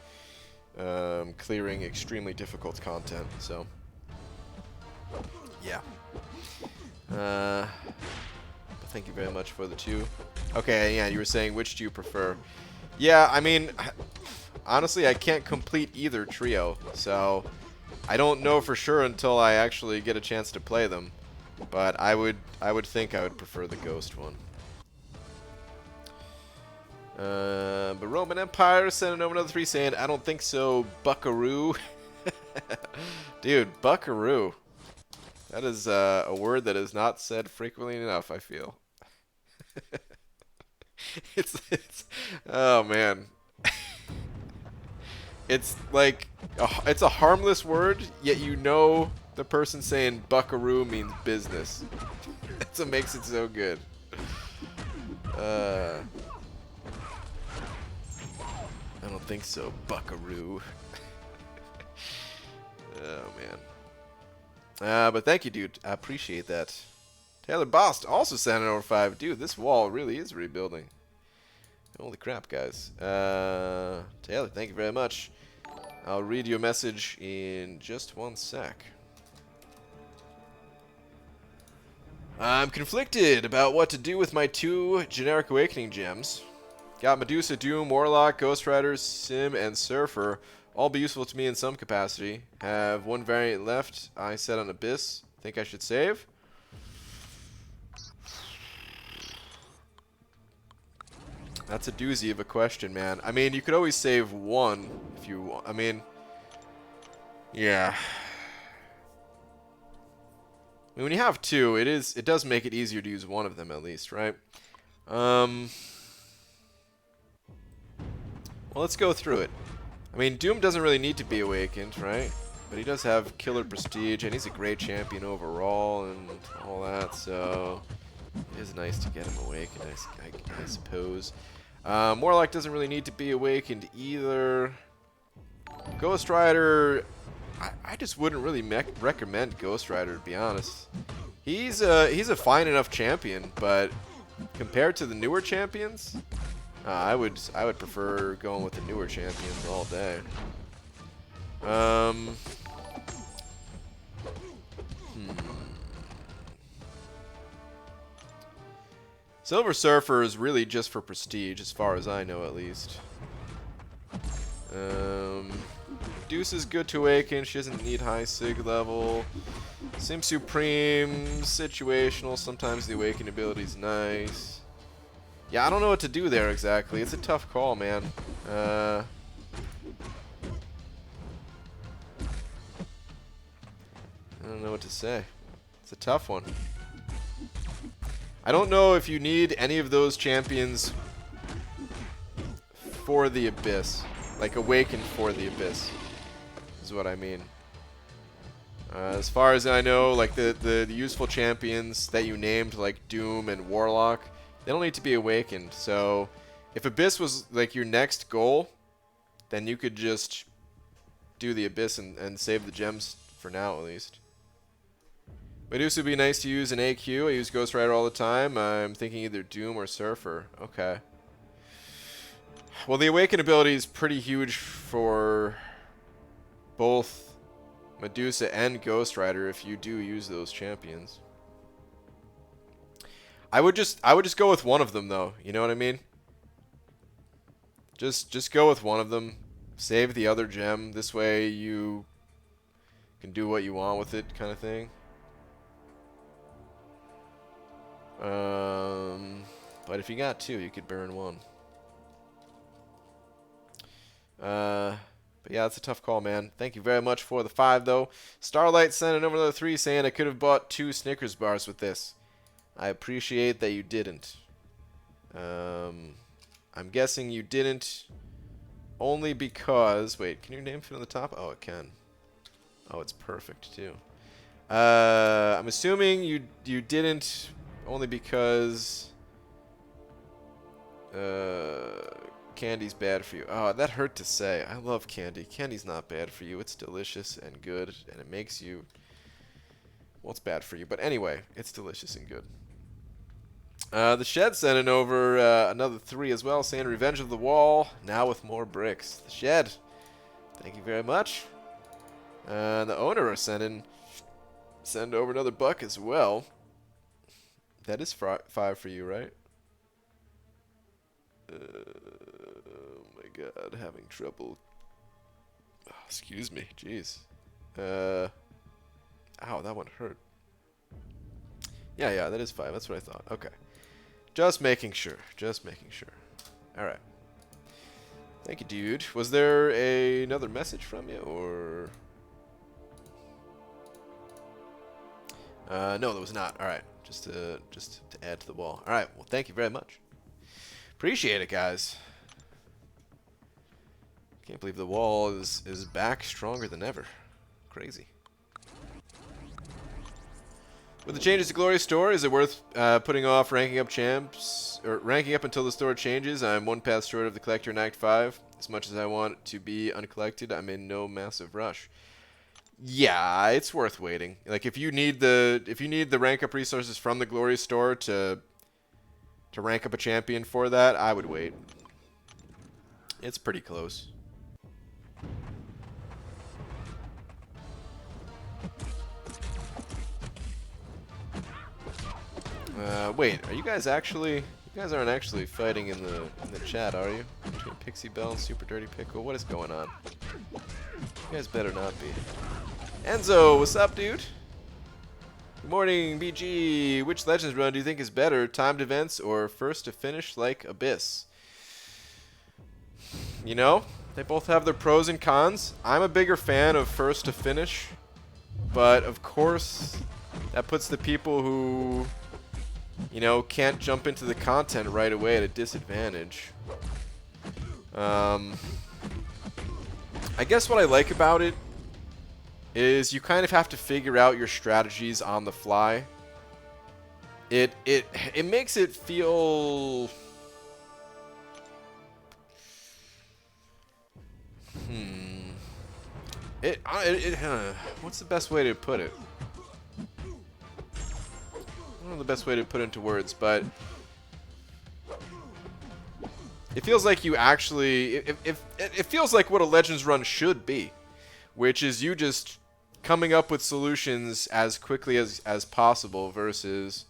clearing extremely difficult content. So, yeah. Thank you very much for the 2. Okay, yeah, you were saying which do you prefer? Yeah, I mean, honestly, I can't complete either trio, so I don't know for sure until I actually get a chance to play them. But I would think I would prefer the Ghost one. But Roman Empire sending over another 3 saying, I don't think so, buckaroo. Dude, buckaroo. That is a word that is not said frequently enough, I feel. it's oh man. It's like it's a harmless word, yet you know the person saying buckaroo means business. That's what makes it so good. I don't think so, buckaroo. Oh man. But thank you, dude. I appreciate that. Taylor Bost also sent over 5. Dude, this wall really is rebuilding. Holy crap, guys. Taylor, thank you very much. I'll read your message in just 1 sec. I'm conflicted about what to do with my 2 generic awakening gems. Got Medusa, Doom, Warlock, Ghost Rider, Sim, and Surfer. All be useful to me in some capacity. Have 1 variant left. I set on Abyss. Think I should save? That's a doozy of a question, man. I mean, you could always save 1 if you want. I mean, yeah. I mean, when you have 2, it does make it easier to use 1 of them at least, right? Well, let's go through it. I mean, Doom doesn't really need to be awakened, right? But he does have killer prestige, and he's a great champion overall and all that, so it is nice to get him awakened, I suppose. Warlock doesn't really need to be awakened either. Ghost Rider, I just wouldn't really recommend Ghost Rider, to be honest. He's a fine enough champion, but compared to the newer champions, I would prefer going with the newer champions all day. Silver Surfer is really just for prestige, as far as I know, at least. Deuce is good to awaken. She doesn't need high sig level. Sim Supreme, situational. Sometimes the awaken ability is nice. Yeah, I don't know what to do there exactly. It's a tough call, man. I don't know what to say. It's a tough one. I don't know if you need any of those champions for the Abyss. Like, awakened for the Abyss, is what I mean. As far as I know, like, the useful champions that you named, like Doom and Warlock, they don't need to be awakened. So, if Abyss was, like, your next goal, then you could just do the Abyss and save the gems for now, at least. Medusa would be nice to use in AQ. I use Ghost Rider all the time. I'm thinking either Doom or Surfer. Okay. Well, the Awaken ability is pretty huge for both Medusa and Ghost Rider if you do use those champions. I would just go with one of them, though. You know what I mean? Just go with one of them. Save the other gem. This way you can do what you want with it, kind of thing. But if you got 2, you could burn 1. But yeah, it's a tough call, man. Thank you very much for the 5, though. Starlight sending over another 3, saying I could have bought 2 Snickers bars with this. I appreciate that you didn't. I'm guessing you didn't only because... Wait, can your name fit on the top? Oh, it can. Oh, it's perfect, too. I'm assuming you didn't only because... candy's bad for you. Oh, that hurt to say. I love candy. Candy's not bad for you. It's delicious and good, and it makes you... Well, it's bad for you, but anyway, it's delicious and good. The Shed sending over another 3 as well, saying Revenge of the Wall, now with more bricks. The Shed, thank you very much. The owner are send over another buck as well. That is 5 for you, right? Oh my god, having trouble. Oh, excuse me, jeez. Ow, that one hurt. Yeah, that is 5. That's what I thought. Okay. Just making sure. Just making sure. All right. Thank you, dude. Was there another message from you, or? No, there was not. All right, just to add to the wall. All right. Well, thank you very much. Appreciate it, guys. Can't believe the wall is back stronger than ever. Crazy. With the changes to Glory Store, is it worth putting off ranking up champs or ranking up until the store changes? I'm one path short of the collector in Act 5. As much as I want to be uncollected, I'm in no massive rush. Yeah, it's worth waiting. Like if you need the rank up resources from the Glory Store to rank up a champion for that, I would wait. It's pretty close. Wait, are you guys actually? You guys aren't actually fighting in the chat, are you? Between Pixie Bell and Super Dirty Pickle, what is going on? You guys better not be. Enzo, what's up, dude? Good morning, BG. Which Legends run do you think is better, timed events or first to finish like Abyss? You know, they both have their pros and cons. I'm a bigger fan of first to finish, but of course, that puts the people who, you know, can't jump into the content right away at a disadvantage. I guess what I like about it is you kind of have to figure out your strategies on the fly. It makes it feel what's the best way to put it? I don't know the best way to put it into words, but it feels like you actually it feels like what a Legends run should be, which is you just coming up with solutions as quickly as possible versus,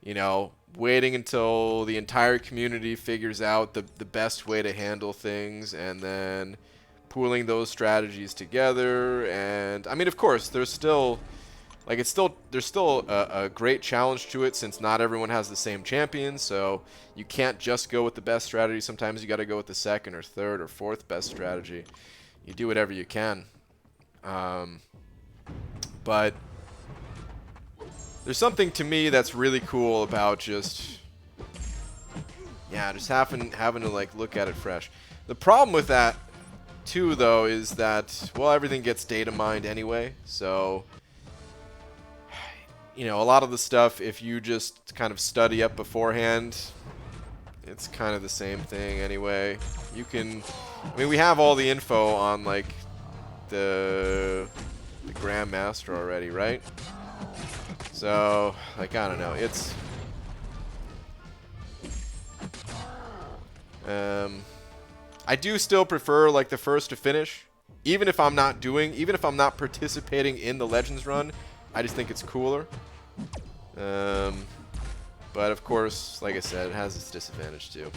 you know, waiting until the entire community figures out the best way to handle things and then pooling those strategies together. And I mean, of course, there's still there's still a great challenge to it since not everyone has the same champion, so you can't just go with the best strategy. Sometimes you got to go with the second or third or fourth best strategy. You do whatever you can. But there's something to me that's really cool about just having to like look at it fresh. The problem with that too, though, is that, well, everything gets data mined anyway, so you know, a lot of the stuff, if you just kind of study up beforehand, it's kind of the same thing anyway. You can, I mean, we have all the info on like the Grandmaster already, right? So, like, I don't know, it's I do still prefer like the first to finish, even if I'm not participating in the Legends run. I just think it's cooler. But of course, like I said, it has its disadvantage too.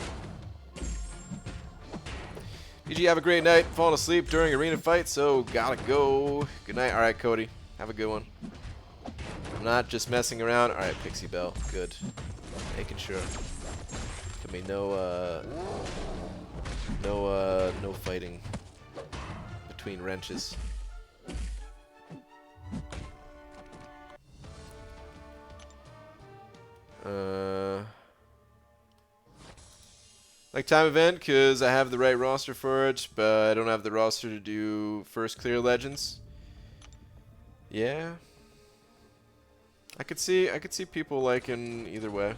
BG, have a great night. Falling asleep during arena fight, so gotta go. Good night. All right, Cody. Have a good one. I'm not just messing around. All right, Pixie Bell. Good. Making sure. Can be no fighting between wrenches. Like time event because I have the right roster for it, but I don't have the roster to do first clear Legends. Yeah, I could see people liking either way.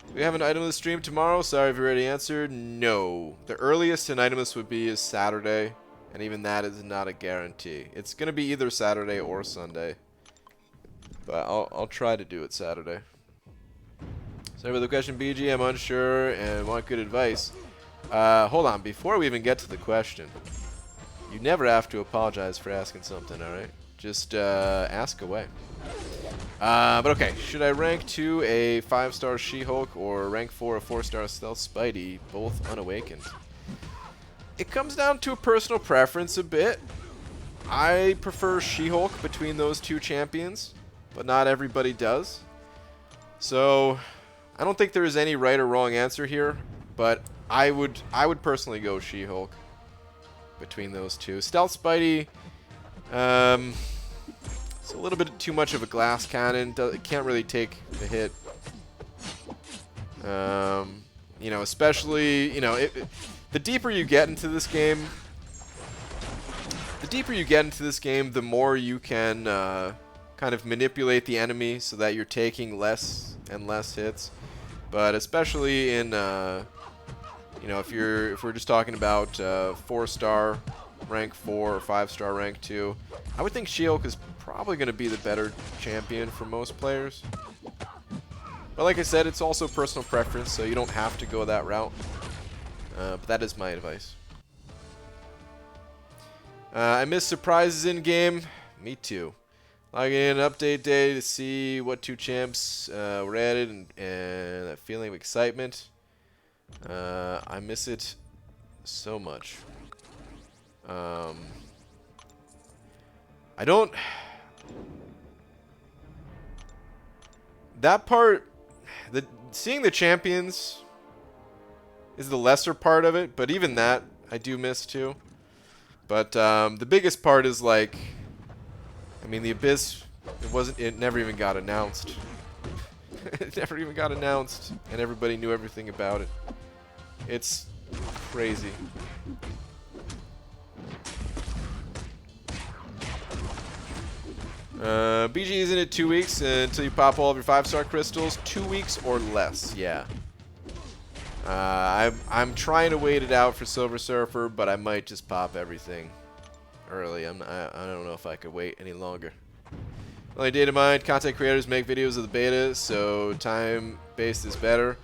Do we have an itemless stream tomorrow? Sorry if you already answered. No, the earliest an itemless would be is Saturday, and even that is not a guarantee. It's gonna be either Saturday or Sunday, but I'll try to do it Saturday. Sorry about the question, BG. I'm unsure and want good advice. Hold on. Before we even get to the question, you never have to apologize for asking something, all right? Just ask away. But okay, should I rank 2 a 5-star She-Hulk or rank 4 a 4-star Stealth Spidey, both unawakened? It comes down to a personal preference a bit. I prefer She-Hulk between those two champions, but not everybody does. So I don't think there is any right or wrong answer here. But I would personally go She-Hulk between those two. Stealth Spidey, it's a little bit too much of a glass cannon. It can't really take the hit. You know, especially, you know, the deeper you get into this game, the more you can kind of manipulate the enemy so that you're taking less and less hits. But especially in, you know, if we're just talking about 4-star rank 4 or 5-star rank 2, I would think She-Hulk is probably going to be the better champion for most players. But like I said, it's also personal preference, so you don't have to go that route. But that is my advice. I miss surprises in game. Me too. Logging in update day to see what 2 champs were added and that feeling of excitement. I miss it so much. I don't... That part... Seeing the champions is the lesser part of it, but even that I do miss too. But the biggest part is, like, I mean, the Abyss, it never even got announced. It never even got announced, and everybody knew everything about it. It's crazy. BG isn't it 2 weeks until you pop all of your 5-star crystals? 2 weeks or less, yeah. I'm trying to wait it out for Silver Surfer, but I might just pop everything early. I don't know if I could wait any longer. Only data mined, content creators make videos of the beta, so time-based is better.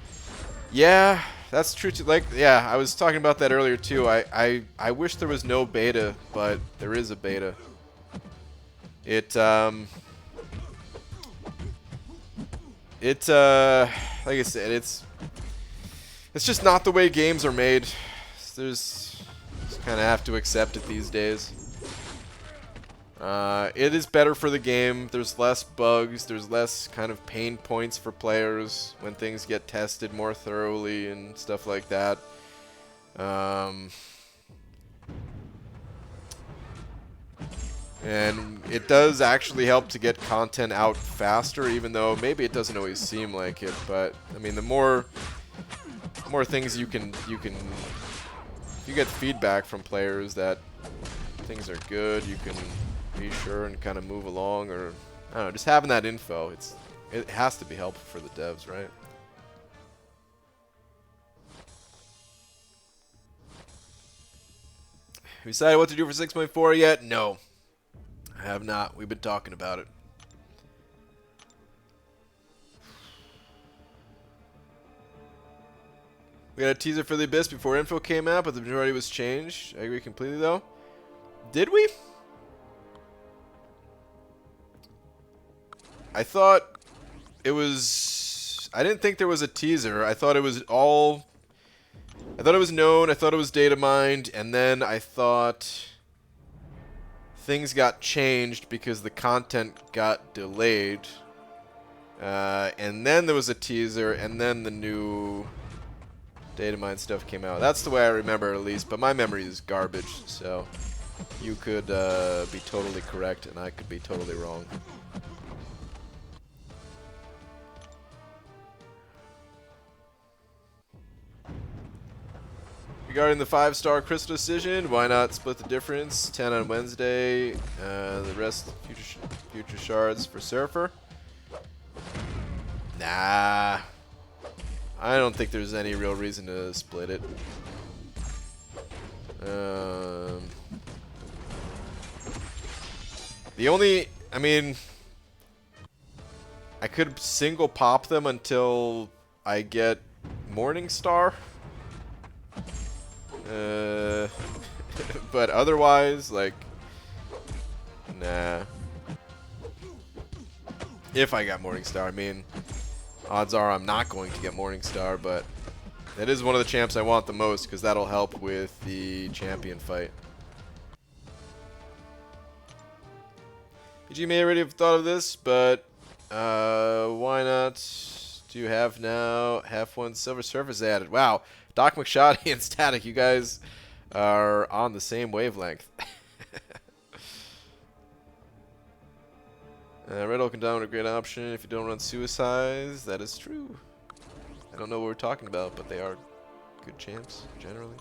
Yeah, that's true too. Like, yeah, I was talking about that earlier too. I wish there was no beta, but there is a beta. Like I said, it's just not the way games are made. Just kind of have to accept it these days. It is better for the game. There's less bugs. There's less kind of pain points for players when things get tested more thoroughly and stuff like that. And it does actually help to get content out faster, even though maybe it doesn't always seem like it. But I mean, the more things you get feedback from players that things are good, you can be sure and kind of move along, or I don't know, just having that info, it has to be helpful for the devs, right? Have you decided what to do for 6.4 yet? No. I have not. We've been talking about it. We got a teaser for the Abyss before info came out, but the majority was changed. I agree completely, though. Did we? I thought it was... I didn't think there was a teaser. I thought it was all... I thought it was known. I thought it was data mined. And then I thought... things got changed because the content got delayed. And then there was a teaser, and then the new data mine stuff came out. That's the way I remember it, at least, but my memory is garbage, so you could be totally correct, and I could be totally wrong. Regarding the 5-star crystal decision, why not split the difference? 10 on Wednesday, the rest future shards for Surfer? Nah. I don't think there's any real reason to split it. The only... I mean... I could single pop them until I get Morningstar. But otherwise, like, nah. If I got Morningstar, I mean, odds are I'm not going to get Morningstar, but that is one of the champs I want the most because that'll help with the champion fight. You may already have thought of this, but why not do have now. Half one silver surface added. Wow. Doc McShoddy and Static, you guys are on the same wavelength. Red Oak and Diamond are a great option if you don't run suicides. That is true. I don't know what we're talking about, but they are good champs, generally.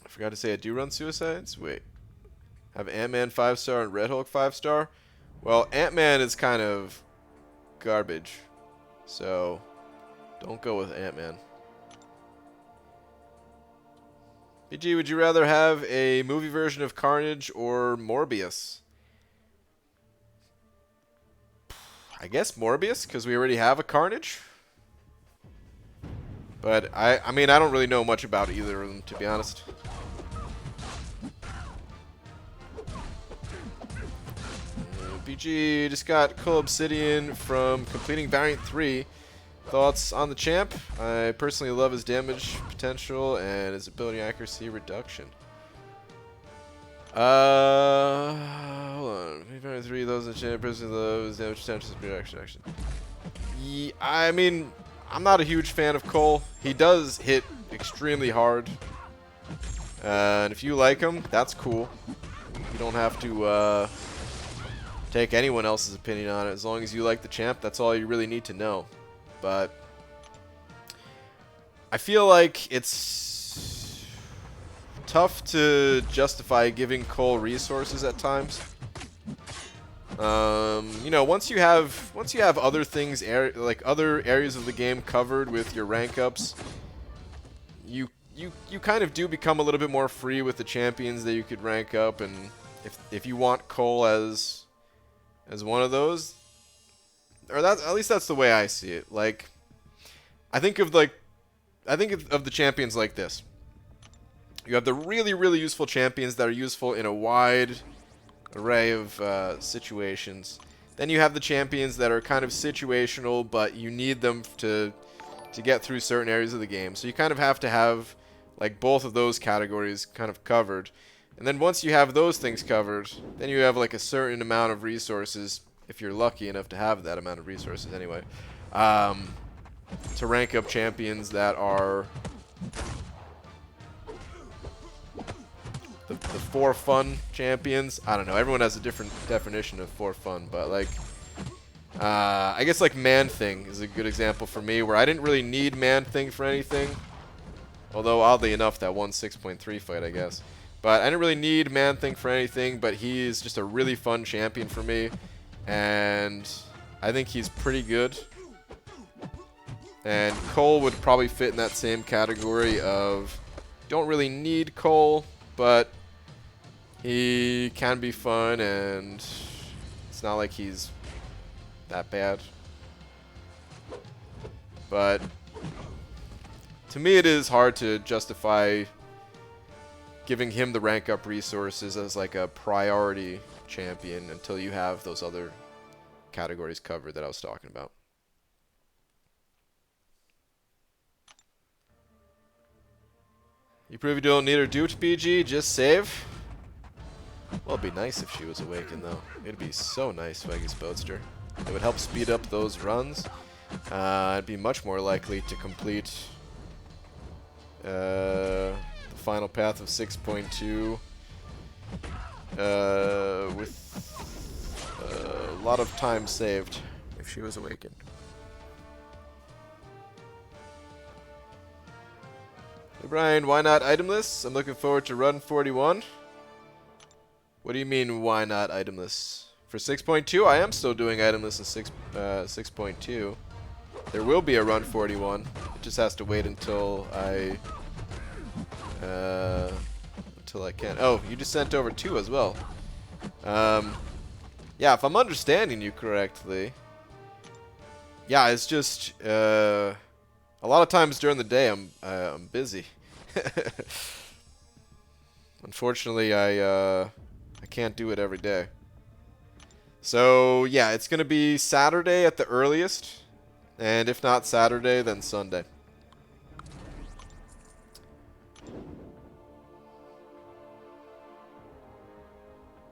I forgot to say I do run suicides. Wait. Have Ant-Man 5-star and Red Hulk 5-star? Well, Ant-Man is kind of garbage. So, don't go with Ant-Man. BG, would you rather have a movie version of Carnage or Morbius? I guess Morbius, because we already have a Carnage. But, I mean, I don't really know much about either of them, to be honest. BG just got Cool Obsidian from completing Variant 3. Thoughts on the champ? I personally love his damage potential and his ability accuracy reduction. Hold on. Variant 3, those in the champ personally love his damage potential reduction. Yeah, I mean, I'm not a huge fan of Cole. He does hit extremely hard. And if you like him, that's cool. You don't have to take anyone else's opinion on it. As long as you like the champ, that's all you really need to know. But I feel like it's tough to justify giving Cole resources at times. You know, once you have other things, like other areas of the game covered with your rank ups, you kind of do become a little bit more free with the champions that you could rank up, and if you want Cole as one of those, or that, at least that's the way I see it. Like, I think of the champions like this. You have the really, really useful champions that are useful in a wide array of situations. Then you have the champions that are kind of situational, but you need them to get through certain areas of the game. So you kind of have to have like both of those categories kind of covered. And then once you have those things covered, then you have like a certain amount of resources, if you're lucky enough to have that amount of resources anyway, to rank up champions that are the for fun champions. I don't know, everyone has a different definition of for fun, but like, I guess like Man-Thing is a good example for me, where I didn't really need Man-Thing for anything. Although, oddly enough, that won 6.3 fight, I guess. But I didn't really need Man-Thing for anything, but he's just a really fun champion for me. And I think he's pretty good. And Cole would probably fit in that same category of don't really need Cole, but he can be fun, and it's not like he's that bad. But to me, it is hard to justify giving him the rank up resources as like a priority champion until you have those other categories covered that I was talking about. You prove you don't need her do to BG, just save. Well, it'd be nice if she was awakened though. It'd be so nice, Swaggy's Boatster. It would help speed up those runs. I'd be much more likely to complete the final path of 6.2 with a lot of time saved if she was awakened. Hey Brian, why not itemless? I'm looking forward to run 41. What do you mean, why not itemless? For 6.2, I am still doing itemless in 6.2. There will be a run 41. It just has to wait until I can. Oh, you just sent over 2 as well. Yeah, if I'm understanding you correctly. Yeah, it's just a lot of times during the day I'm busy. Unfortunately, I can't do it every day. So yeah, it's gonna be Saturday at the earliest, and if not Saturday, then Sunday.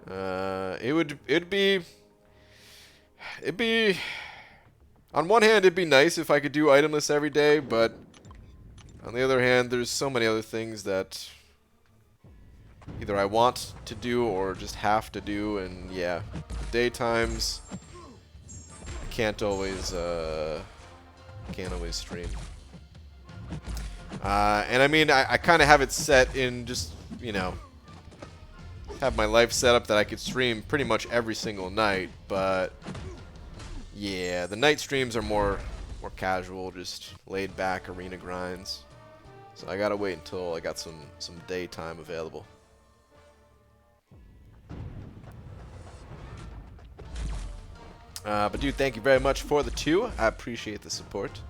It'd be on one hand it'd be nice if I could do itemless every day, but on the other hand, there's so many other things that either I want to do or just have to do, and yeah, daytimes I can't always stream. And I mean, I kind of have it set in just, you know, have my life set up that I could stream pretty much every single night, but yeah, the night streams are more casual, just laid back arena grinds. So I gotta wait until I got some daytime available. But dude, thank you very much for the 2. I appreciate the support.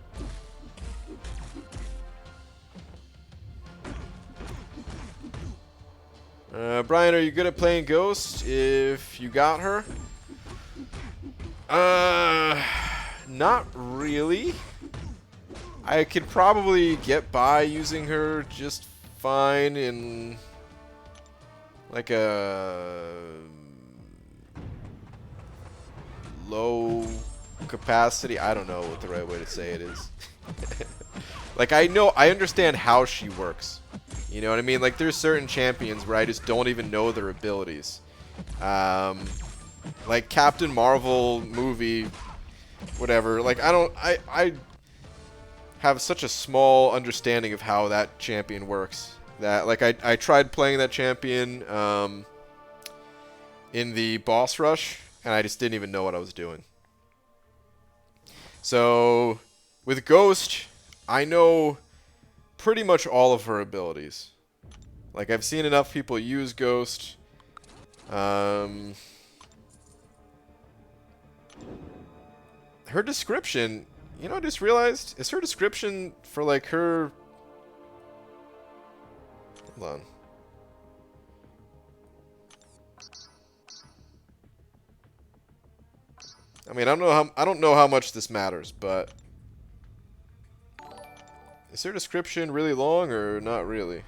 Brian, are you good at playing Ghost if you got her? Not really. I could probably get by using her just fine in like a low capacity. I don't know what the right way to say it is. Like, I understand how she works. You know what I mean? Like, there's certain champions where I just don't even know their abilities. Like Captain Marvel movie, whatever. Like, I have such a small understanding of how that champion works that, like, I tried playing that champion in the boss rush, and I just didn't even know what I was doing. So with Ghost, I know pretty much all of her abilities. Like, I've seen enough people use Ghost. Her description, you know, I just realized, is her description for, like, her... Hold on. I mean, I don't know how much this matters, but is her description really long or not really?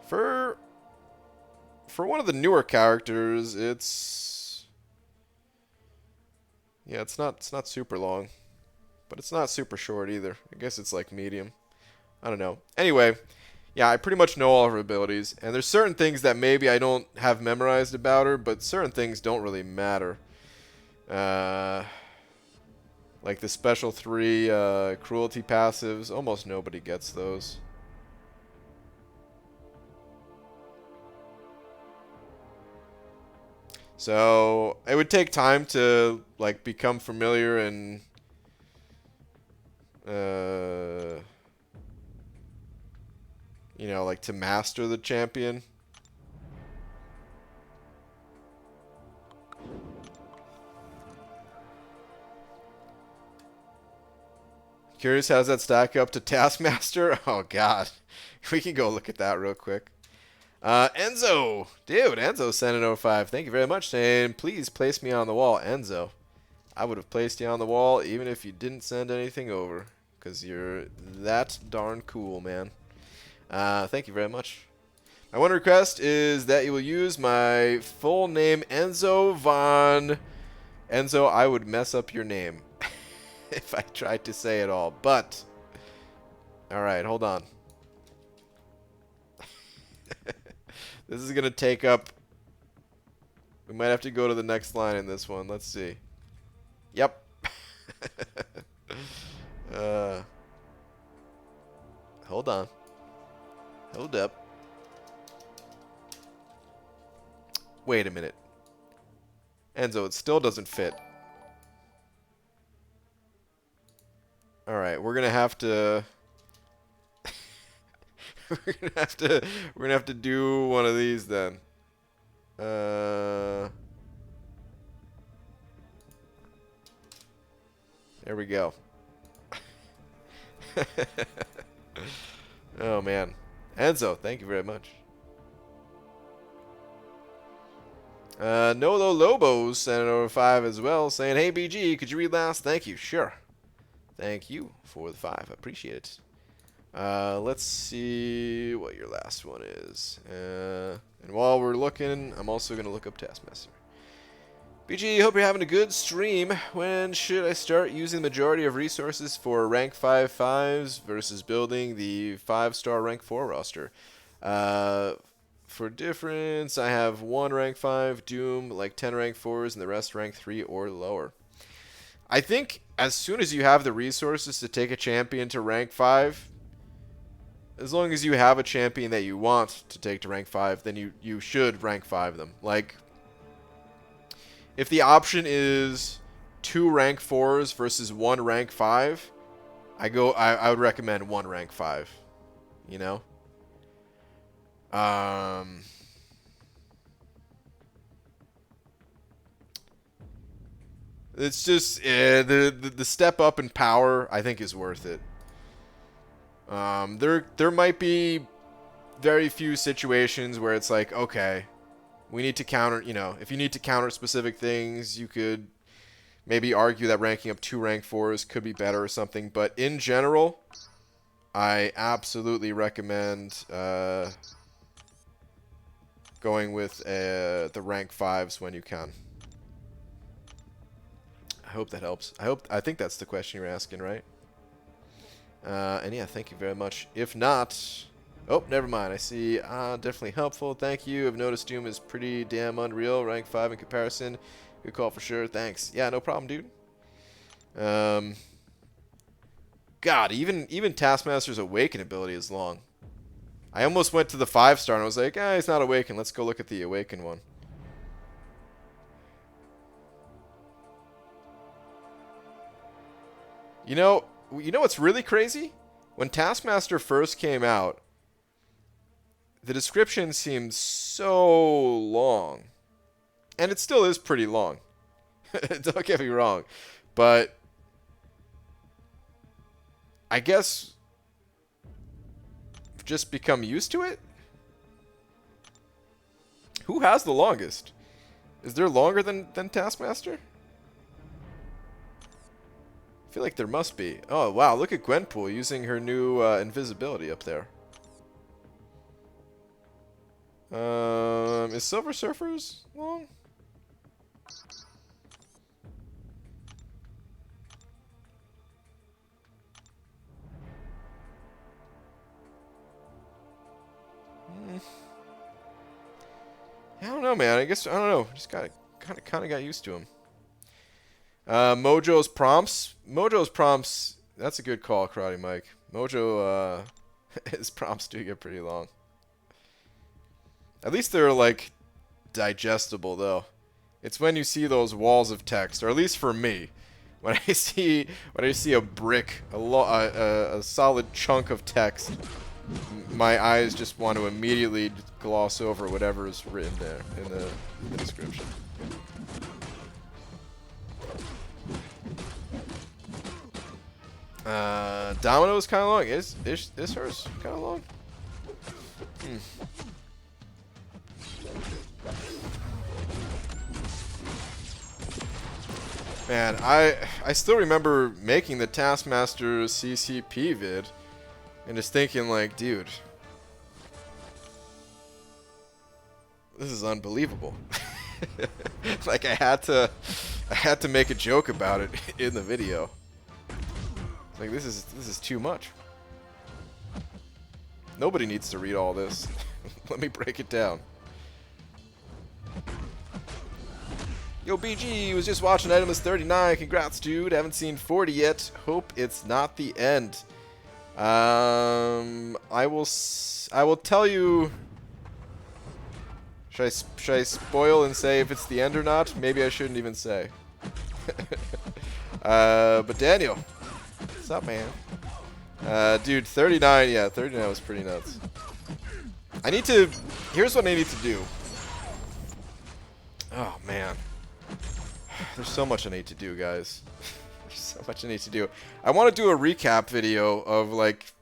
For one of the newer characters, it's not super long, but it's not super short either. I guess it's like medium. I don't know. Anyway, yeah, I pretty much know all of her abilities, and there's certain things that maybe I don't have memorized about her, but certain things don't really matter. Like the special 3 cruelty passives, almost nobody gets those. So it would take time to, like, become familiar and you know, like, to master the champion. Curious, how does that stack up to Taskmaster? Oh, God. We can go look at that real quick. Enzo. Dude, Enzo sent an 05. Thank you very much, saying, please place me on the wall. Enzo, I would have placed you on the wall even if you didn't send anything over, because you're that darn cool, man. Thank you very much. My one request is that you will use my full name, Enzo Von. Enzo, I would mess up your name if I tried to say it all, but alright, hold on. This is gonna take up, we might have to go to the next line in this one. Let's see. Yep. Hold on. Hold up. Wait a minute. Enzo, it still doesn't fit. Alright, we're gonna have to we're gonna have to do one of these then. There we go. Oh man. Enzo, thank you very much. Nolo Lobos sent it over 5 as well, saying, hey BG, could you read last? Thank you. Sure. Thank you for the 5. I appreciate it. Let's see what your last one is. And while we're looking, I'm also going to look up Taskmaster. BG, hope you're having a good stream. When should I start using the majority of resources for rank 5 5s versus building the 5-star rank 4 roster? For difference, I have 1 rank 5 Doom, like 10 rank 4s, and the rest rank 3 or lower. I think as soon as you have the resources to take a champion to rank 5, as long as you have a champion that you want to take to rank 5, then you should rank 5 them. Like, if the option is 2 rank 4s versus 1 rank 5, I would recommend 1 rank 5. You know? It's just the step up in power, I think, is worth it. There might be very few situations where it's like, okay, we need to counter, you know, if you need to counter specific things, you could maybe argue that ranking up 2 rank 4s could be better or something. But in general, I absolutely recommend going with the rank 5s when you can. I hope that helps. I think that's the question you're asking, right? And yeah, thank you very much. If not... Oh, never mind. I see. Definitely helpful. Thank you. I've noticed Doom is pretty damn unreal. Rank 5 in comparison. Good call for sure. Thanks. Yeah, no problem, dude. God, even Taskmaster's Awaken ability is long. I almost went to the 5-star and I was like, he's not Awaken. Let's go look at the Awaken one. You know what's really crazy? When Taskmaster first came out, the description seemed so long. And it still is pretty long. Don't get me wrong. But I guess I've just become used to it? Who has the longest? Is there longer than Taskmaster? I feel like there must be. Oh, wow. Look at Gwenpool using her new invisibility up there. Is Silver Surfer's long? I don't know, man. I guess I don't know. Just kind of got used to him. Mojo's prompts. Mojo's prompts. That's a good call, Karate Mike. Mojo, his prompts do get pretty long. At least they're like digestible, though. It's when you see those walls of text, or at least for me, when I see a brick, a solid chunk of text, my eyes just want to immediately gloss over whatever is written there in the description. Domino's kind of long. Is hers kind of long? Man, I still remember making the Taskmaster CCP vid and just thinking like, dude, this is unbelievable. Like I had to make a joke about it in the video. Like this is too much. Nobody needs to read all this. Let me break it down. Yo, BG, was just watching Item 39. Congrats, dude. Haven't seen 40 yet. Hope it's not the end. I will tell you. Should I spoil and say if it's the end or not? Maybe I shouldn't even say. But Daniel, what's up, man? Dude, 39. Yeah, 39 was pretty nuts. Here's what I need to do. Oh man. There's so much I need to do, guys. There's so much I need to do. I want to do a recap video of, like,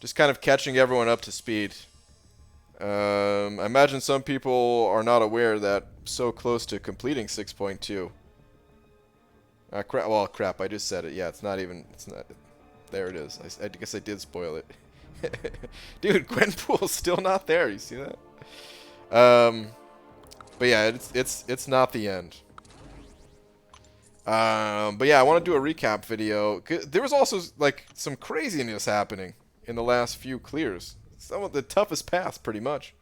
just kind of catching everyone up to speed. I imagine some people are not aware that so close to completing 6.2. Crap, I just said it. Yeah, it's not there it is. I guess I did spoil it. Dude, Gwenpool's still not there. You see that? But yeah, it's not the end. But yeah, I want to do a recap video. There was also like some craziness happening in the last few clears. Some of the toughest paths, pretty much.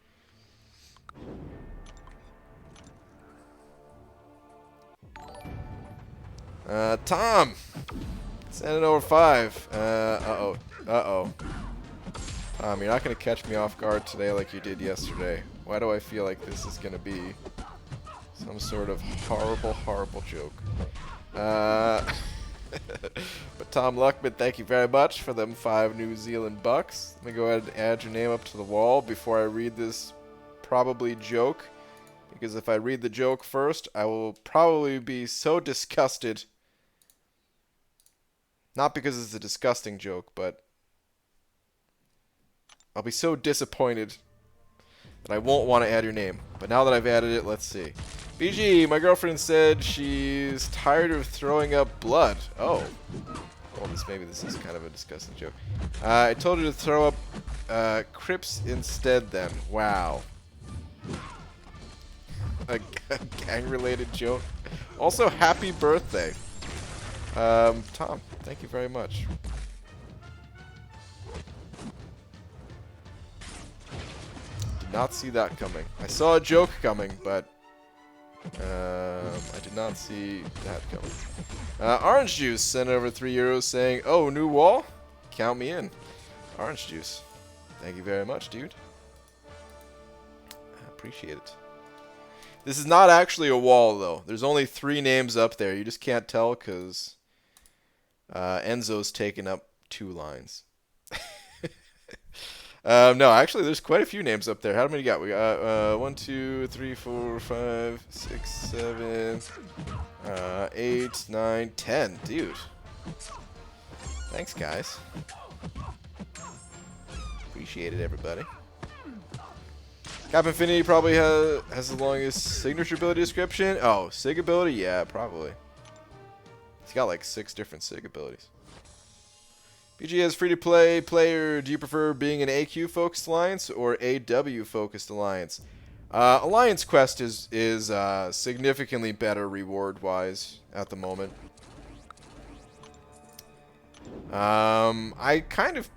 Tom, sending over 5. Uh-oh. Tom, you're not gonna catch me off guard today like you did yesterday. Why do I feel like this is gonna be some sort of horrible, horrible joke? But Tom Luckman, thank you very much for them 5 New Zealand bucks. Let me go ahead and add your name up to the wall before I read this probably joke. Because if I read the joke first, I will probably be so disgusted. Not because it's a disgusting joke, but I'll be so disappointed that I won't want to add your name. But now that I've added it, let's see. BG, my girlfriend said she's tired of throwing up blood. Oh. Well, maybe this is kind of a disgusting joke. I told her to throw up Crips instead then. Wow. A gang-related joke. Also, happy birthday. Tom, thank you very much. Did not see that coming. I saw a joke coming, but I did not see that coming. Orange Juice sent over €3 saying, "Oh, new wall? Count me in." Orange Juice, thank you very much, dude. I appreciate it. This is not actually a wall, though. There's only 3 names up there. You just can't tell because Enzo's taken up 2 lines. No, actually, there's quite a few names up there. How many got? We got 1, 2, 3, 4, 5, 6, 7, 8, 9, 10. Dude. Thanks, guys. Appreciate it, everybody. Cap Infinity probably has the longest signature ability description. Oh, Sig ability? Yeah, probably. He's got like 6 different Sig abilities. BG as free-to-play player, do you prefer being an AQ-focused alliance or AW-focused alliance? Alliance Quest is significantly better reward-wise at the moment. I kind of...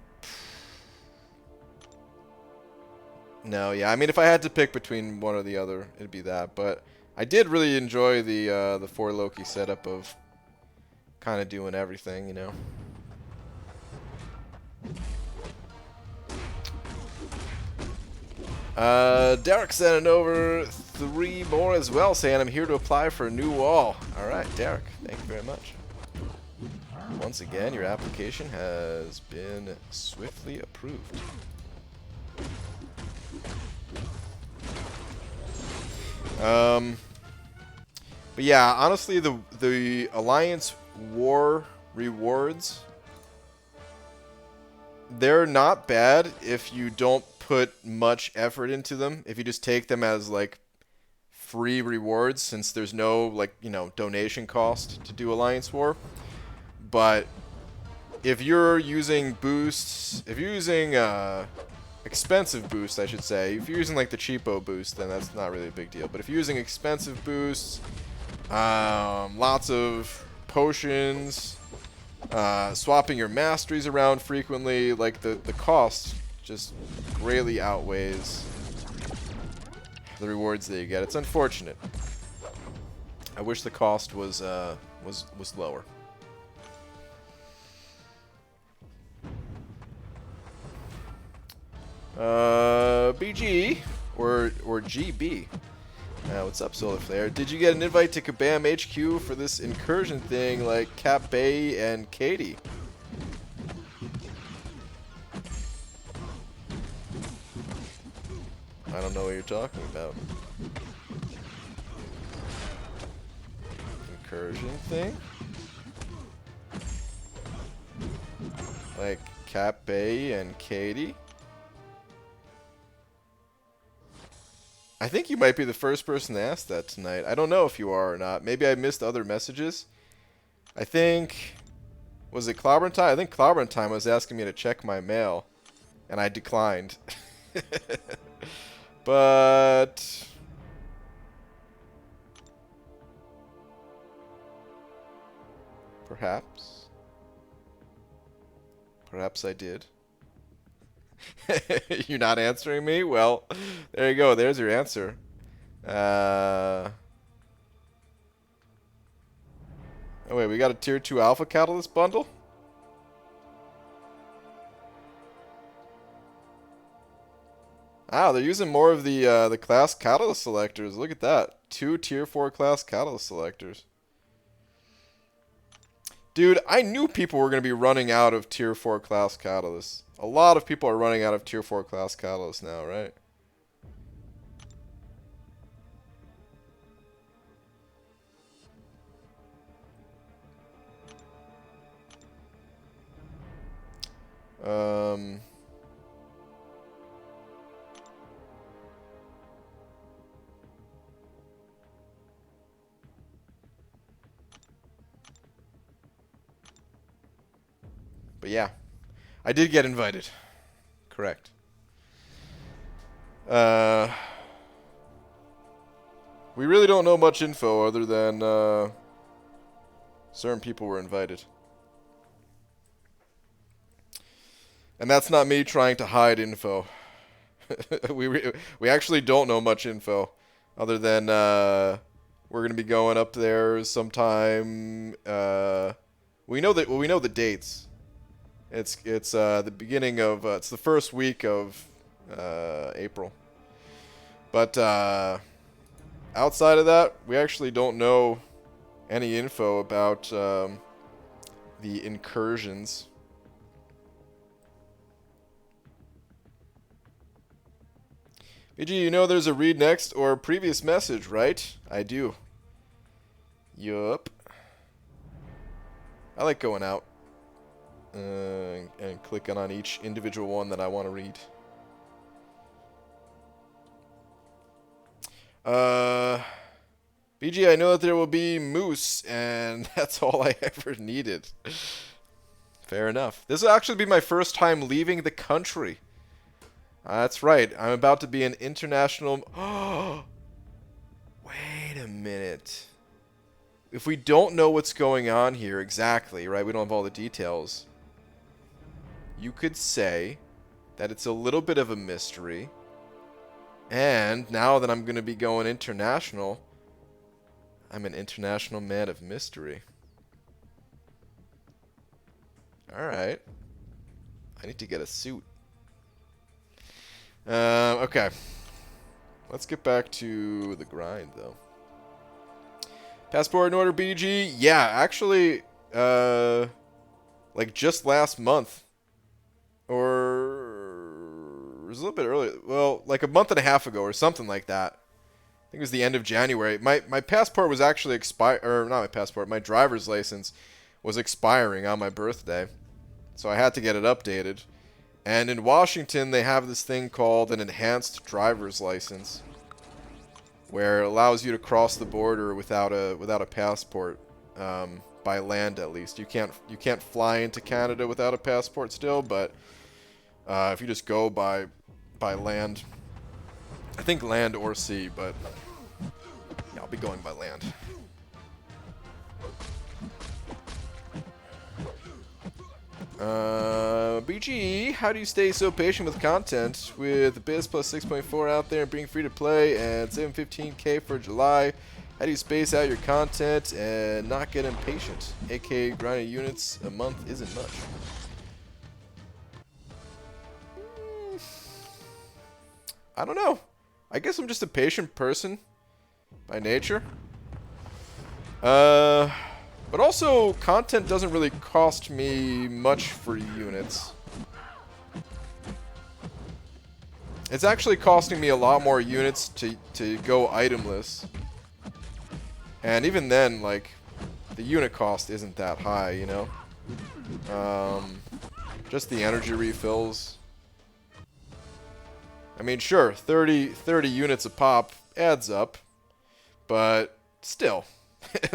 No, yeah. I mean, if I had to pick between one or the other, it'd be that. But I did really enjoy the 4 Loki setup of kind of doing everything, you know. Derek sending over 3 more as well, saying I'm here to apply for a new wall. All right, Derek, thank you very much. Once again, your application has been swiftly approved. But yeah, honestly, the Alliance War rewards, they're not bad if you don't put much effort into them. If you just take them as like free rewards, since there's no like, you know, donation cost to do Alliance War. But if you're using boosts, if you're using expensive boosts, I should say. If you're using like the cheapo boost, then that's not really a big deal. But if you're using expensive boosts, lots of potions, swapping your masteries around frequently, like the cost just greatly outweighs the rewards that you get. It's unfortunate. I wish the cost was lower. BG or GB. What's up, Solar Flare? Did you get an invite to Kabam HQ for this incursion thing like Cap Bay and Katie? I don't know what you're talking about. Incursion thing? Like Cap Bay and Katie? I think you might be the first person to ask that tonight. I don't know if you are or not. Maybe I missed other messages. I think... Was it Clobbering Time? I think Clobbering Time was asking me to check my mail, and I declined. But perhaps I did. You're not answering me? Well, there you go. There's your answer. Oh wait, we got a tier 2 alpha catalyst bundle? Ah, they're using more of the class catalyst selectors. Look at that. 2 tier 4 class catalyst selectors. Dude, I knew people were going to be running out of tier 4 class catalysts. A lot of people are running out of tier 4 class catalysts now, right? But yeah, I did get invited. Correct. We really don't know much info other than certain people were invited. And that's not me trying to hide info. we actually don't know much info other than we're going to be going up there sometime. We know the dates. It's the beginning of it's the first week of April. But outside of that, we actually don't know any info about the incursions. BG, you know there's a read next or previous message, right? I do. Yup. I like going out and clicking on each individual one that I want to read. BG, I know that there will be moose, and that's all I ever needed. Fair enough. This will actually be my first time leaving the country. That's right. I'm about to be an international... Oh, wait a minute. If we don't know what's going on here exactly, right? We don't have all the details. You could say that it's a little bit of a mystery. And now that I'm going to be going international, I'm an international man of mystery. Alright. I need to get a suit. Okay. Let's get back to the grind, though. Passport in order, BG? Yeah, actually, like just last month. Or it was a little bit earlier. Well, like a month and a half ago or something like that. I think it was the end of January. My passport was actually or not my passport, my driver's license was expiring on my birthday. So I had to get it updated. And in Washington, they have this thing called an enhanced driver's license, where it allows you to cross the border without a passport, by land at least. You can't fly into Canada without a passport still, but if you just go by land, I think land or sea, but yeah, I'll be going by land. BG, how do you stay so patient with content with Biz plus 6.4 out there and being free to play and 715k for July? How do you space out your content and not get impatient? aka grinding units a month isn't much. I don't know. I guess I'm just a patient person by nature. But also, content doesn't really cost me much for units. It's actually costing me a lot more units to go itemless. And even then, like, the unit cost isn't that high, you know? Just the energy refills. I mean, sure, 30 units a pop adds up, but still.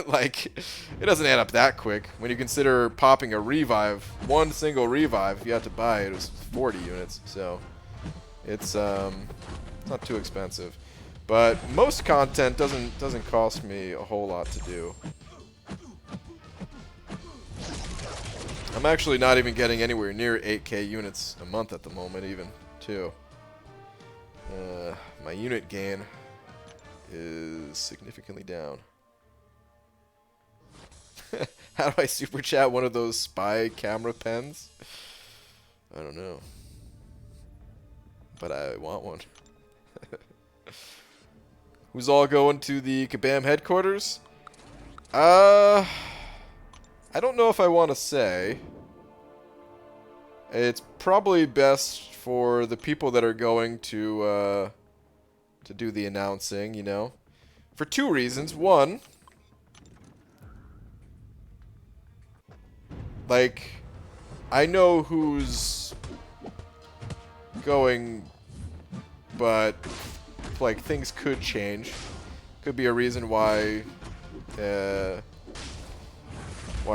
Like, it doesn't add up that quick. When you consider popping a revive, one single revive, if you have to buy it, it was 40 units. So, it's not too expensive. But most content doesn't cost me a whole lot to do. I'm actually not even getting anywhere near 8k units a month at the moment, even, too. My unit gain is significantly down. How do I super chat one of those spy camera pens? I don't know. But I want one. Who's all going to the Kabam headquarters? I don't know if I want to say. It's probably best for the people that are going to do the announcing, you know. For two reasons. One, like, I know who's going, but, like, things could change. Could be a reason why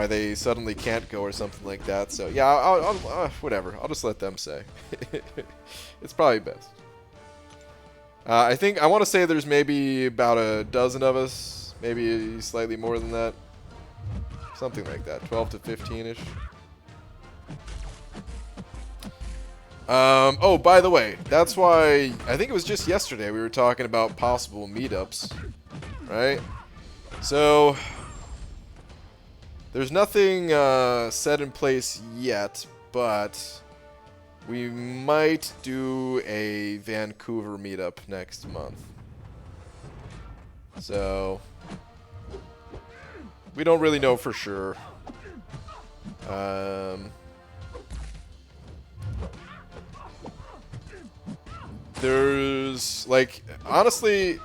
they suddenly can't go or something like that. So, yeah, I'll whatever. I'll just let them say. It's probably best. I think, I want to say there's maybe about a dozen of us. Maybe slightly more than that. Something like that. 12 to 15-ish. Oh, by the way, that's why, I think it was just yesterday we were talking about possible meetups, right? So, there's nothing set in place yet, but we might do a Vancouver meetup next month. So, we don't really know for sure. There's, like, honestly,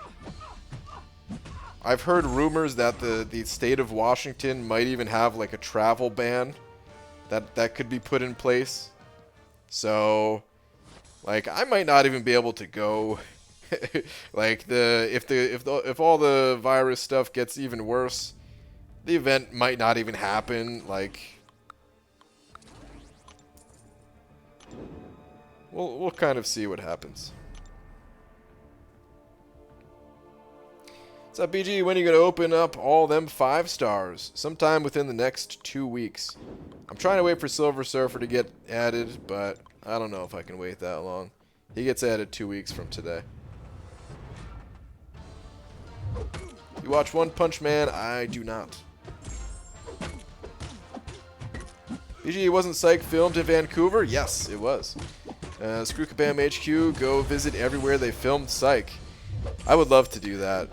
I've heard rumors that the state of Washington might even have, like, a travel ban that could be put in place. So, like, I might not even be able to go. Like, if all the virus stuff gets even worse, the event might not even happen. Like, we'll kind of see what happens. What's up, BG? When are you going to open up all them 5 stars? Sometime within the next 2 weeks. I'm trying to wait for Silver Surfer to get added, but I don't know if I can wait that long. He gets added 2 weeks from today. You watch One Punch Man? I do not. BG, wasn't Psych filmed in Vancouver? Yes, it was. Screw Kabam HQ, go visit everywhere they filmed Psych. I would love to do that.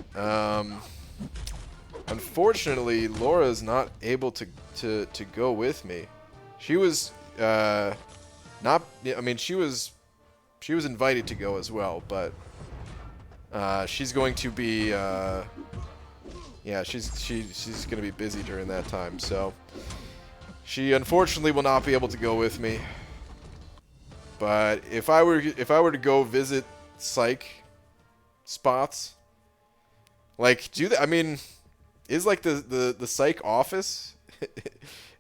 Unfortunately, Laura's not able to go with me. She was not. I mean, she was invited to go as well, but she's going to be. Yeah, she's going to be busy during that time, so she unfortunately will not be able to go with me. But if I were to go visit Psych spots, like, I mean, is like the Psych office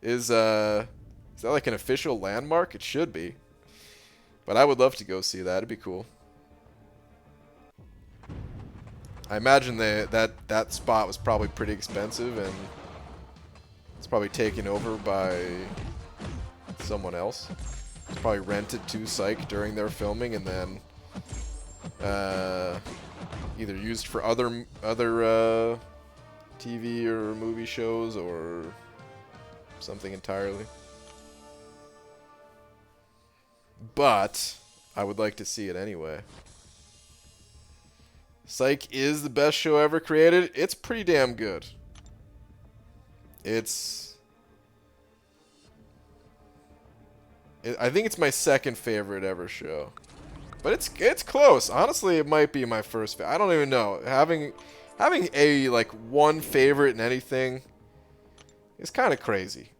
is that like an official landmark? It should be. But I would love to go see that. It'd be cool. I imagine that spot was probably pretty expensive, and it's probably taken over by someone else. It's probably rented to Psych during their filming, and then either used for other TV or movie shows or something entirely. But I would like to see it anyway. Psych is the best show ever created. It's pretty damn good. I think it's my second favorite ever show. But it's close. Honestly, it might be my first favorite. I don't even know. Having a, like, one favorite in anything is kind of crazy.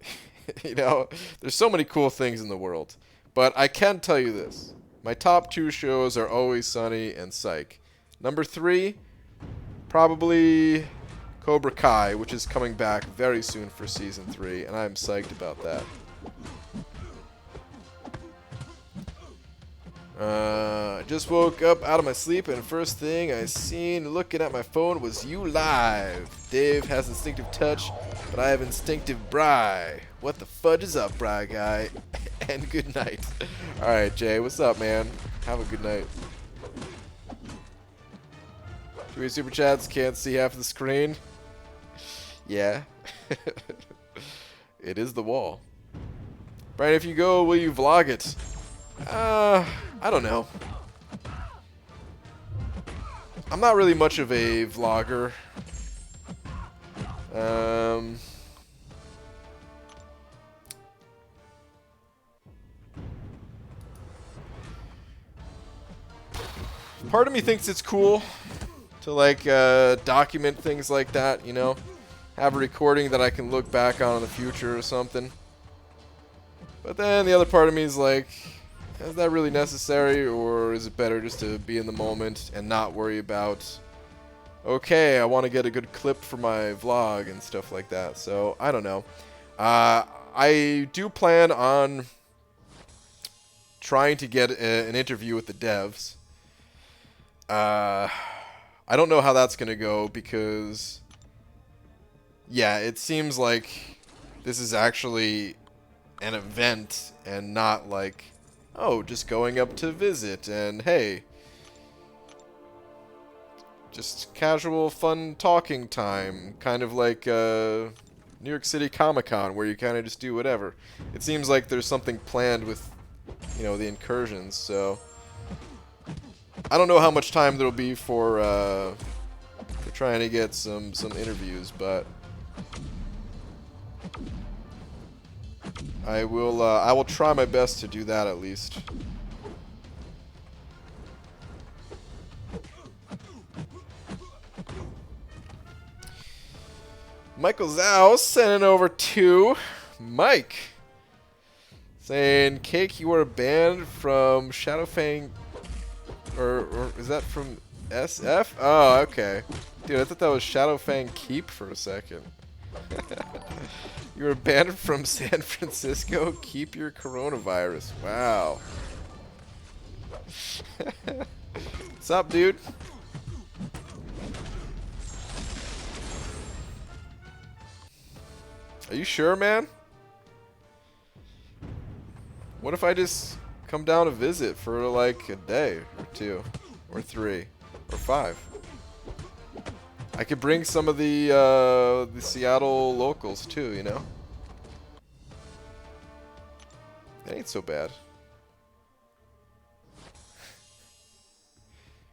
You know, there's so many cool things in the world. But I can tell you this. My top 2 shows are Always Sunny and Psych. Number 3, probably Cobra Kai, which is coming back very soon for Season 3, and I'm psyched about that. I just woke up out of my sleep, and first thing I seen looking at my phone was you live. Dave has instinctive touch, but I have instinctive Bri. What the fudge is up, Bri guy? And good night. Alright, Jay, what's up, man? Have a good night. 3 super chats, can't see half of the screen. Yeah. It is the wall. Brian, if you go, will you vlog it? I don't know. I'm not really much of a vlogger. Part of me thinks it's cool to like document things like that, you know? Have a recording that I can look back on in the future or something. But then the other part of me is like, is that really necessary, or is it better just to be in the moment and not worry about, okay, I want to get a good clip for my vlog and stuff like that. So, I don't know. I do plan on trying to get an interview with the devs. I don't know how that's going to go because, yeah, it seems like this is actually an event and not like, oh, just going up to visit and hey, just casual fun talking time, kind of like New York City Comic-Con where you kind of just do whatever. It seems like there's something planned with, you know, the incursions, so I don't know how much time there'll be for trying to get some interviews, but I will try my best to do that at least. Michael Zhao sending over to Mike, saying, "Cake, you are banned from Shadowfang, or is that from SF? Oh, okay, dude, I thought that was Shadowfang Keep for a second." You were banned from San Francisco. Keep your coronavirus. Wow. What's up, dude? Are you sure, man? What if I just come down to visit for like a day or 2 or 3 or 5? I could bring some of the Seattle locals too, you know? That ain't so bad.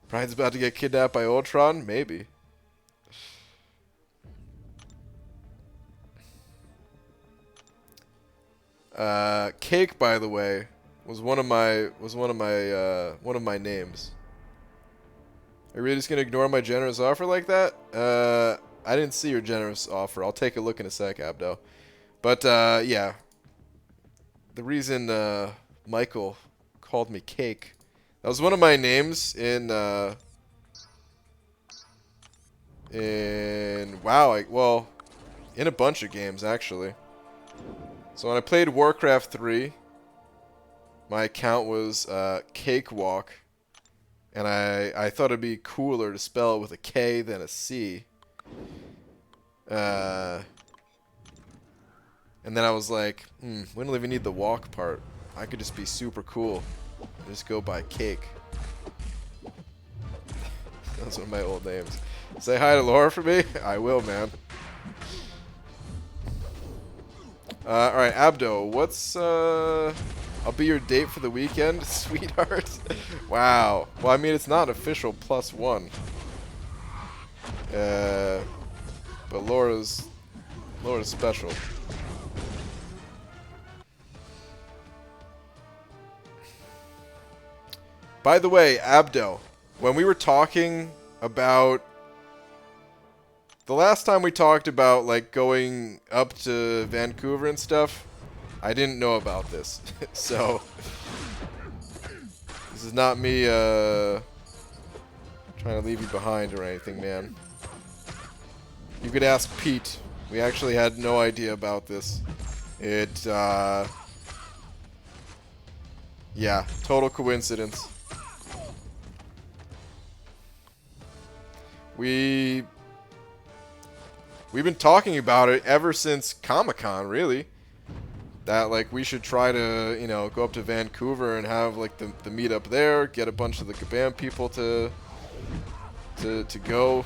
Brian's about to get kidnapped by Ultron? Maybe. Cake, by the way, was one of my names. Are you really just gonna ignore my generous offer like that? I didn't see your generous offer. I'll take a look in a sec, Abdo. But yeah, the reason Michael called me Cake, that was one of my names in WoW. Well, in a bunch of games actually. So when I played Warcraft 3, my account was Cakewalk. And I thought it'd be cooler to spell it with a K than a C. And then I was like, we don't even need the walk part. I could just be super cool and just go by Cake. That's one of my old names. Say hi to Laura for me? I will, man. Alright, Abdo, what's I'll be your date for the weekend, sweetheart. Wow. Well, I mean, it's not official +1. But Laura's special. By the way, Abdo, when we were talking about the last time we talked about like going up to Vancouver and stuff, I didn't know about this. So this is not me trying to leave you behind or anything, man. You could ask Pete. We actually had no idea about this. It, yeah, total coincidence. We've been talking about it ever since Comic-Con, really. That, like, we should try to, you know, go up to Vancouver and have, like, the meetup there, get a bunch of the Kabam people to go.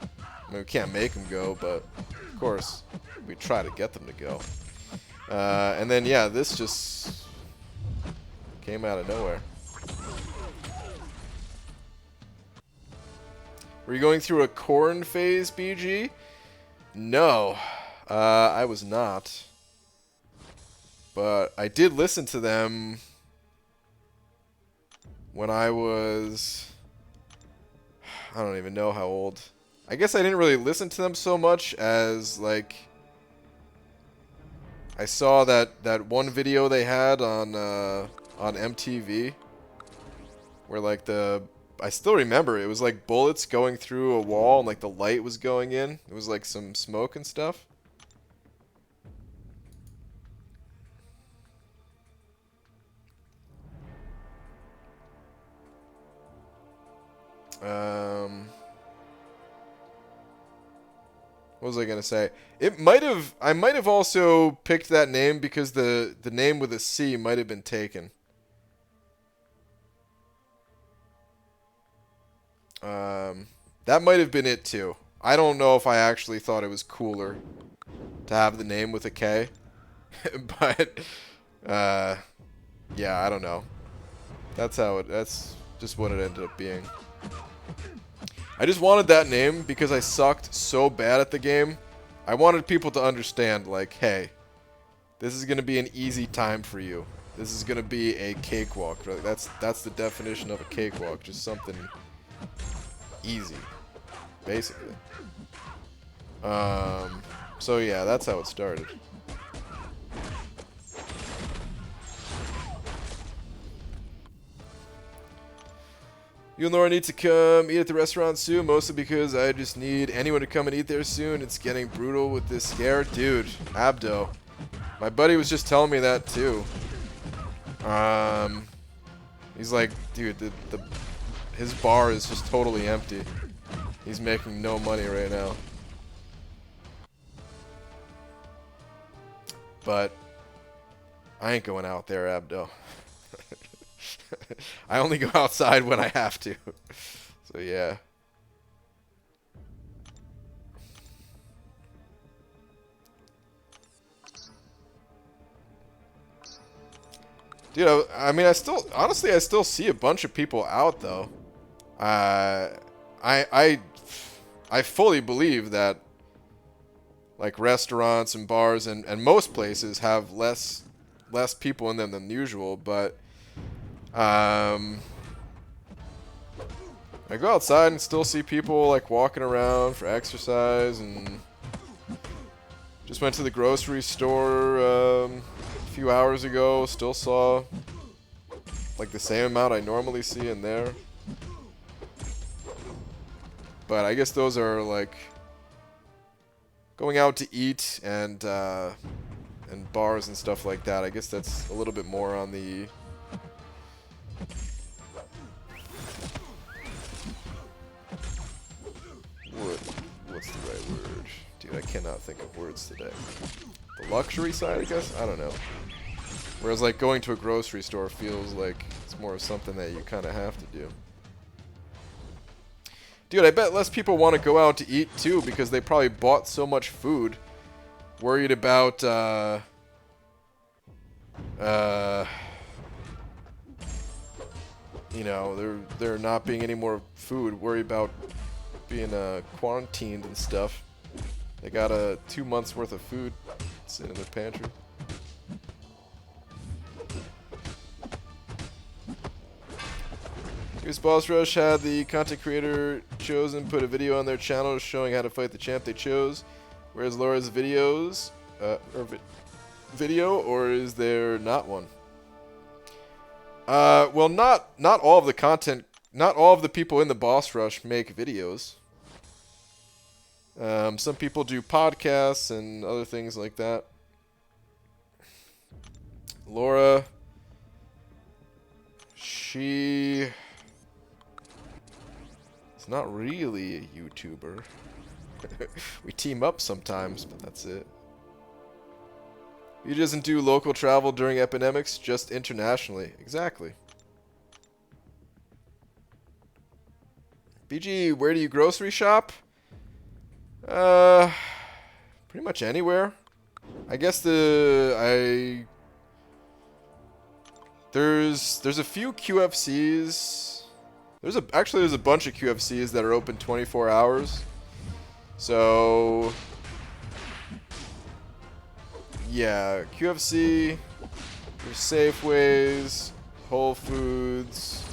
I mean, we can't make them go, but, of course, we try to get them to go. And then, yeah, this just came out of nowhere. Were you going through a corn phase, BG? No, I was not. But I did listen to them when I was... I don't even know how old. I guess I didn't really listen to them so much as, like... I saw that one video they had on MTV. Where, like, I still remember, it was like bullets going through a wall and, like, the light was going in. It was, like, some smoke and stuff. What was I gonna say? I might have also picked that name because the name with a C might have been taken. That might have been it too. I don't know if I actually thought it was cooler to have the name with a K, but yeah, I don't know. That's just what it ended up being. I just wanted that name because I sucked so bad at the game. I wanted people to understand, like, hey, this is gonna be an easy time for you. This is gonna be a cakewalk. Right? That's the definition of a cakewalk. Just something easy, basically. So yeah, that's how it started. You and Laura need to come eat at the restaurant soon, mostly because I just need anyone to come and eat there soon. It's getting brutal with this scare. Dude, Abdo. My buddy was just telling me that too. He's like, dude, his bar is just totally empty. He's making no money right now. But I ain't going out there, Abdo. I only go outside when I have to. So yeah. Dude, I mean, honestly, I still see a bunch of people out though. I fully believe that, like, restaurants and bars and most places have less people in them than usual, but I go outside and still see people, like, walking around for exercise, and just went to the grocery store a few hours ago. Still saw, like, the same amount I normally see in there. But I guess those are, like, going out to eat and bars and stuff like that. I guess that's a little bit more on the... What's the right word? Dude, I cannot think of words today. The luxury side, I guess? I don't know. Whereas, like, going to a grocery store feels like it's more of something that you kind of have to do. Dude, I bet less people want to go out to eat, too, because they probably bought so much food. Worried about, you know, there not being any more food. Worried about being quarantined and stuff. They got 2 months worth of food sitting in their pantry. Previous Boss Rush had the content creator chosen put a video on their channel showing how to fight the champ they chose. Whereas Laura's videos, video, or is there not one? Well, not all of the content, not all of the people in the Boss Rush make videos. Some people do podcasts and other things like that. Laura, she is not really a YouTuber. We team up sometimes, but that's it. He doesn't do local travel during epidemics, just internationally. Exactly. BG, where do you grocery shop? Pretty much anywhere. I guess there's a few QFCs. There's a bunch of QFCs that are open 24 hours. So yeah, QFC, there's Safeways, Whole Foods.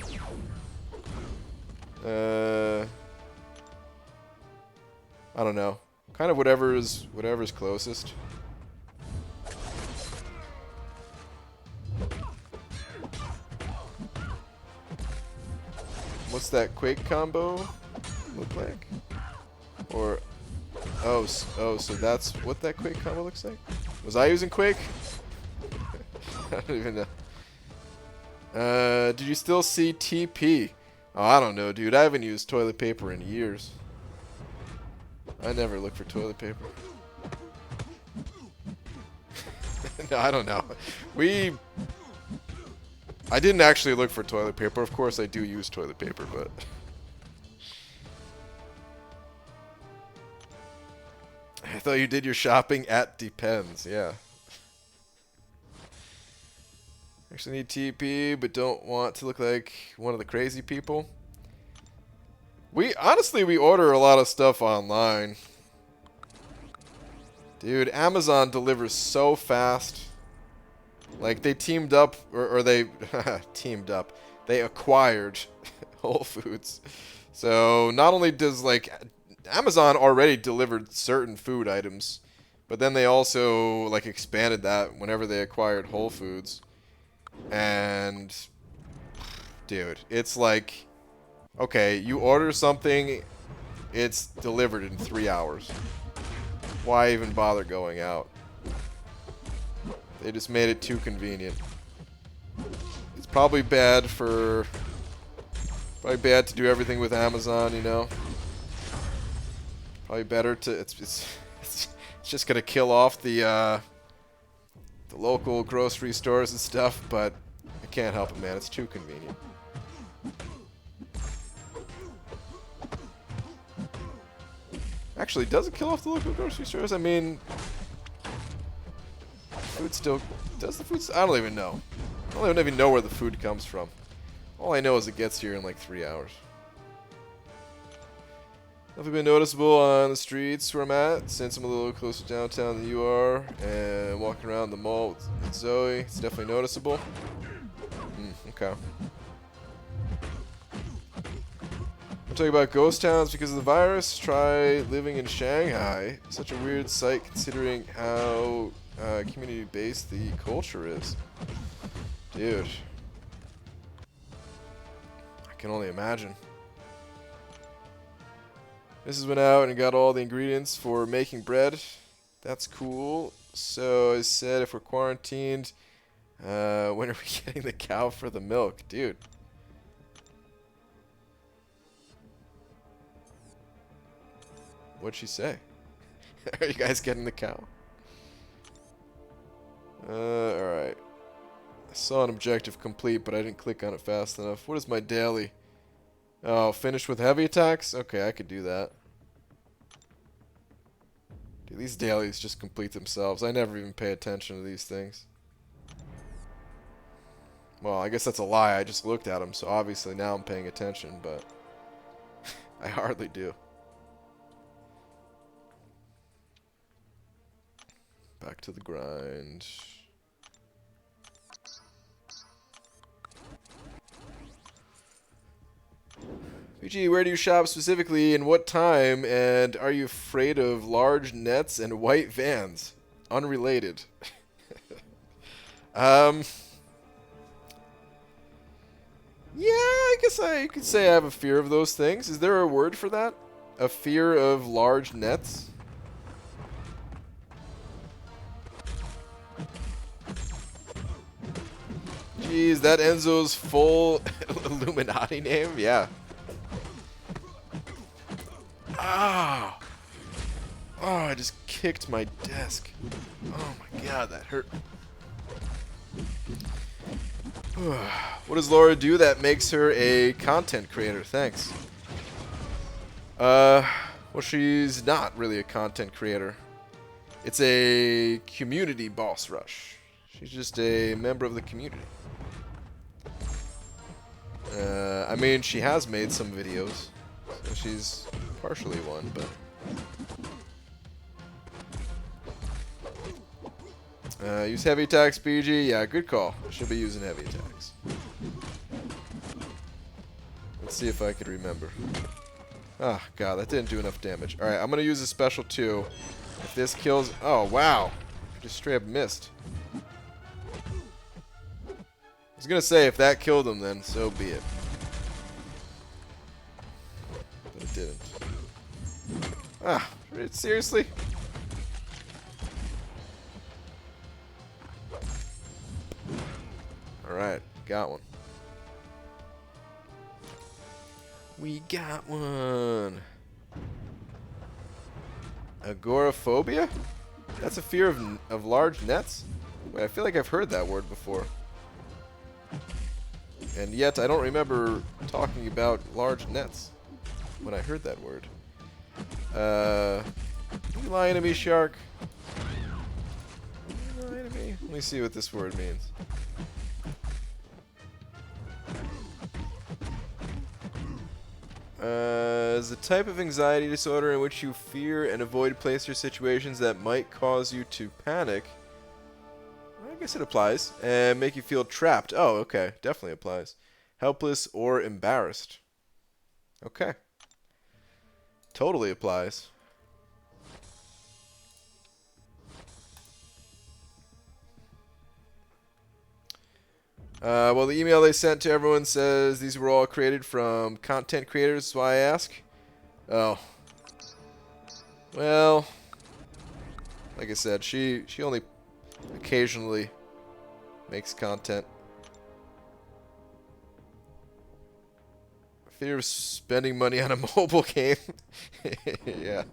I don't know. Kind of whatever's closest. What's that Quake combo look like? Or so that's what that Quake combo looks like? Was I using Quake? I don't even know. Did you still see TP? Oh, I don't know, dude. I haven't used toilet paper in years. I never look for toilet paper. No, I don't know. I didn't actually look for toilet paper. Of course, I do use toilet paper, but... I thought you did your shopping at Depends, yeah. Actually need TP, but don't want to look like one of the crazy people. Honestly, we order a lot of stuff online. Dude, Amazon delivers so fast. Like, they teamed up, or they teamed up. They acquired Whole Foods. So, not only does, like, Amazon already delivered certain food items, but then they also, like, expanded that whenever they acquired Whole Foods. And, dude, it's like, okay, you order something, it's delivered in 3 hours. Why even bother going out? They just made it too convenient. It's probably bad to do everything with Amazon, you know. Probably better to it's just gonna kill off the local grocery stores and stuff, but I can't help it, man. It's too convenient. Actually, does it kill off the local grocery stores? I mean, food still... Does the food... I don't even know. I don't even know where the food comes from. All I know is it gets here in like 3 hours. Nothing been noticeable on the streets where I'm at, since I'm a little closer downtown than you are, and walking around the mall with Zoe. It's definitely noticeable. Okay. I'm talking about ghost towns because of the virus. Try living in Shanghai. Such a weird sight considering how community-based the culture is. Dude. I can only imagine. Mrs. went out and got all the ingredients for making bread. That's cool. So I said if we're quarantined, when are we getting the cow for the milk? Dude. What'd she say? Are you guys getting the cow? Alright. I saw an objective complete, but I didn't click on it fast enough. What is my daily? Oh, finish with heavy attacks? Okay, I could do that. Dude, these dailies just complete themselves. I never even pay attention to these things. Well, I guess that's a lie. I just looked at them, so obviously now I'm paying attention, but I hardly do. Back to the grind. PG, where do you shop specifically and what time? And are you afraid of large nets and white vans? Unrelated. Yeah, I guess I could say I have a fear of those things. Is there a word for that? a fear of large nets? Jeez, that Enzo's full Illuminati name? Yeah. Ah! Oh, I just kicked my desk. Oh my god, that hurt. What does Laura do that makes her a content creator? Thanks. Well, she's not really a content creator. It's a community boss rush. She's just a member of the community. I mean, she has made some videos, so she's partially one, but... use heavy attacks, BG. Yeah, good call. Should be using heavy attacks. Let's see if I could remember. Ah, God, that didn't do enough damage. Alright, I'm going to use a special 2. If this kills... Oh, wow. Just straight up missed. I was going to say, if that killed him, then so be it. But it didn't. Ah, seriously? Alright, got one. We got one. Agoraphobia? That's a fear of large nets? Wait, I feel like I've heard that word before. And yet, I don't remember talking about large nets when I heard that word. You lying to me, shark? You lying to me? Let me see what this word means. Is a type of anxiety disorder in which you fear and avoid places or situations that might cause you to panic. I guess it applies. And make you feel trapped. Oh, okay. Definitely applies. Helpless or embarrassed. Okay. Totally applies. Well, the email they sent to everyone says these were all created from content creators. That's why I ask. Oh. Well, like I said, she only occasionally makes content. Fear of spending money on a mobile game. Yeah.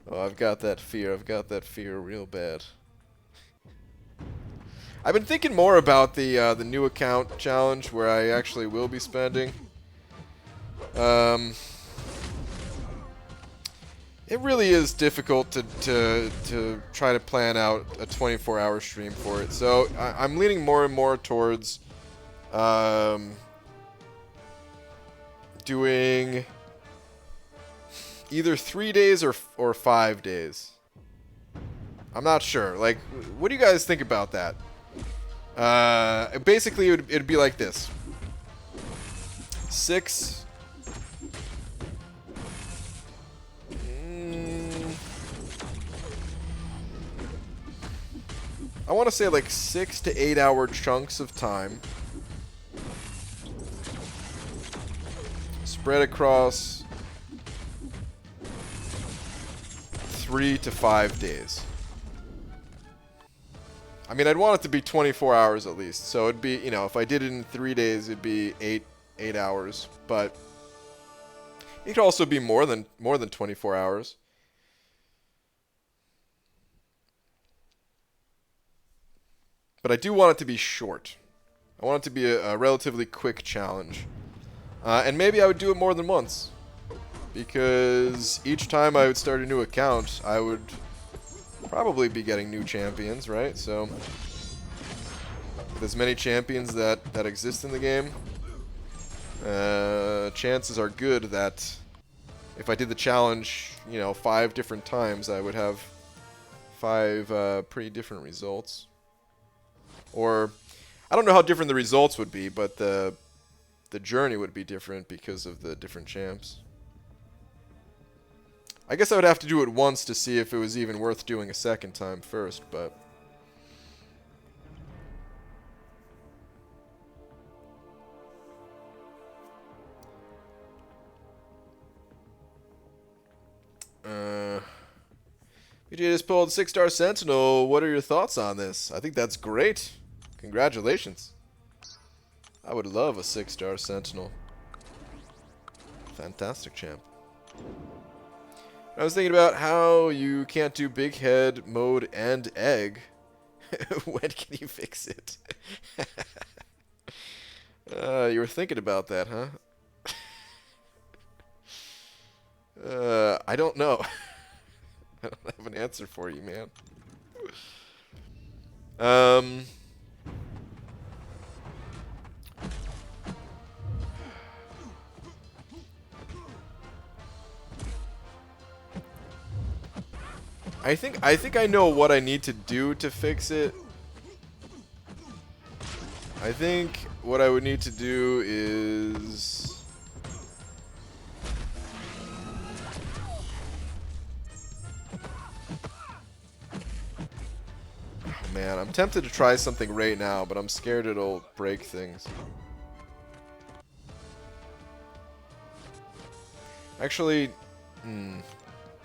Oh, I've got that fear. I've got that fear real bad. I've been thinking more about the new account challenge where I actually will be spending. It really is difficult to try to plan out a 24-hour stream for it. So I'm leaning more and more towards doing either 3 days or 5 days. I'm not sure. Like, what do you guys think about that? Basically, it'd be like this. 6... I want to say like 6 to 8 hour chunks of time. Spread across 3 to 5 days. I mean, I'd want it to be 24 hours at least. So it'd be, you know, if I did it in 3 days, it'd be 8 hours. But it could also be more than 24 hours. But I do want it to be short. I want it to be a relatively quick challenge. And maybe I would do it more than once. Because each time I would start a new account, I would probably be getting new champions, right? So, with as many champions that exist in the game, chances are good that if I did the challenge, you know, 5 different times, I would have 5 pretty different results. Or, I don't know how different the results would be, but the journey would be different because of the different champs. I guess I would have to do it once to see if it was even worth doing a second time first, but... BJ just pulled 6-star Sentinel. What are your thoughts on this? I think that's great. Congratulations. I would love a 6-star Sentinel. Fantastic, champ. I was thinking about how you can't do big head mode and egg. When can you fix it? You were thinking about that, huh? I don't know. I don't have an answer for you, man. I think I know what I need to do to fix it. I think what I would need to do is... Oh man, I'm tempted to try something right now, but I'm scared it'll break things. Actually,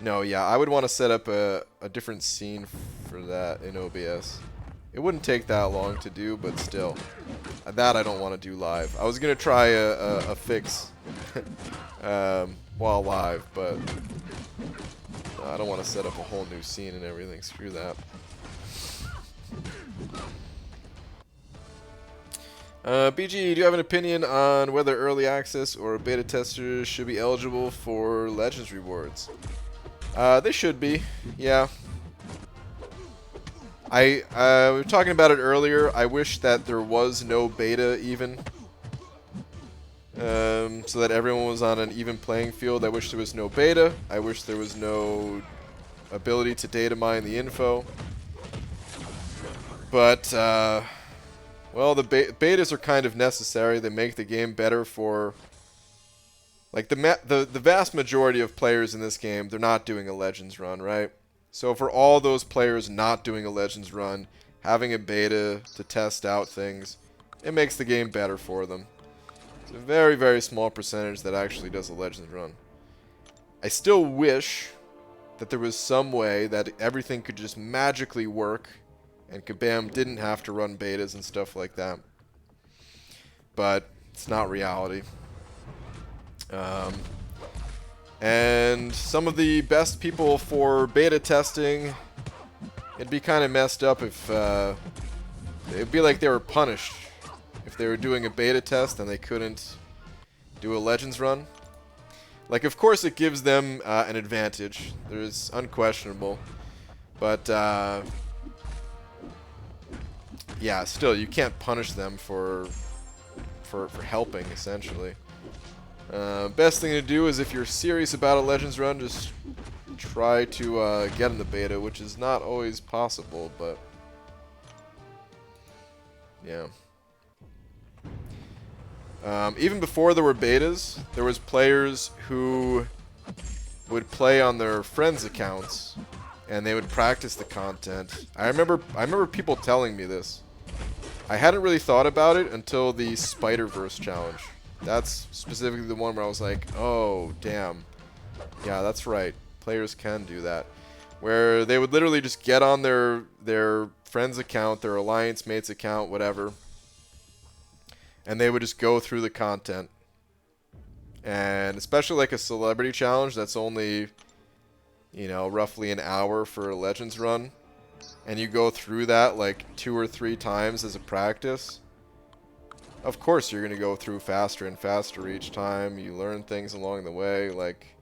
no, yeah, I would want to set up a different scene for that in OBS. It wouldn't take that long to do, but still. That I don't want to do live. I was going to try a fix while live, but I don't want to set up a whole new scene and everything. Screw that. BG, do you have an opinion on whether early access or beta testers should be eligible for Legends rewards? They should be, yeah. We were talking about it earlier. I wish that there was no beta even, so that everyone was on an even playing field. I wish there was no beta. I wish there was no ability to data mine the info. But well, the betas are kind of necessary. They make the game better for, like, the vast majority of players in this game. They're not doing a Legends run, right? So for all those players not doing a Legends run, having a beta to test out things, it makes the game better for them. It's a very, very small percentage that actually does a Legends run. I still wish that there was some way that everything could just magically work and Kabam didn't have to run betas and stuff like that. But it's not reality. And some of the best people for beta testing, it'd be kind of messed up if it'd be like they were punished if they were doing a beta test and they couldn't do a Legends run. Like, of course it gives them an advantage. There's unquestionable. But yeah, still you can't punish them for helping, essentially. Best thing to do is, if you're serious about a Legends run, just try to get in the beta, which is not always possible, but yeah. Even before there were betas, there was players who would play on their friends' accounts, and they would practice the content. I remember people telling me this. I hadn't really thought about it until the Spider-Verse challenge. That's specifically the one where I was like, oh, damn. Yeah, that's right. Players can do that. Where they would literally just get on their friend's account, their alliance mate's account, whatever, and they would just go through the content. And especially like a celebrity challenge that's only, you know, roughly an hour for a Legends run, and you go through that like 2 or 3 times as a practice. Of course you're going to go through faster and faster each time. You learn things along the way. Like,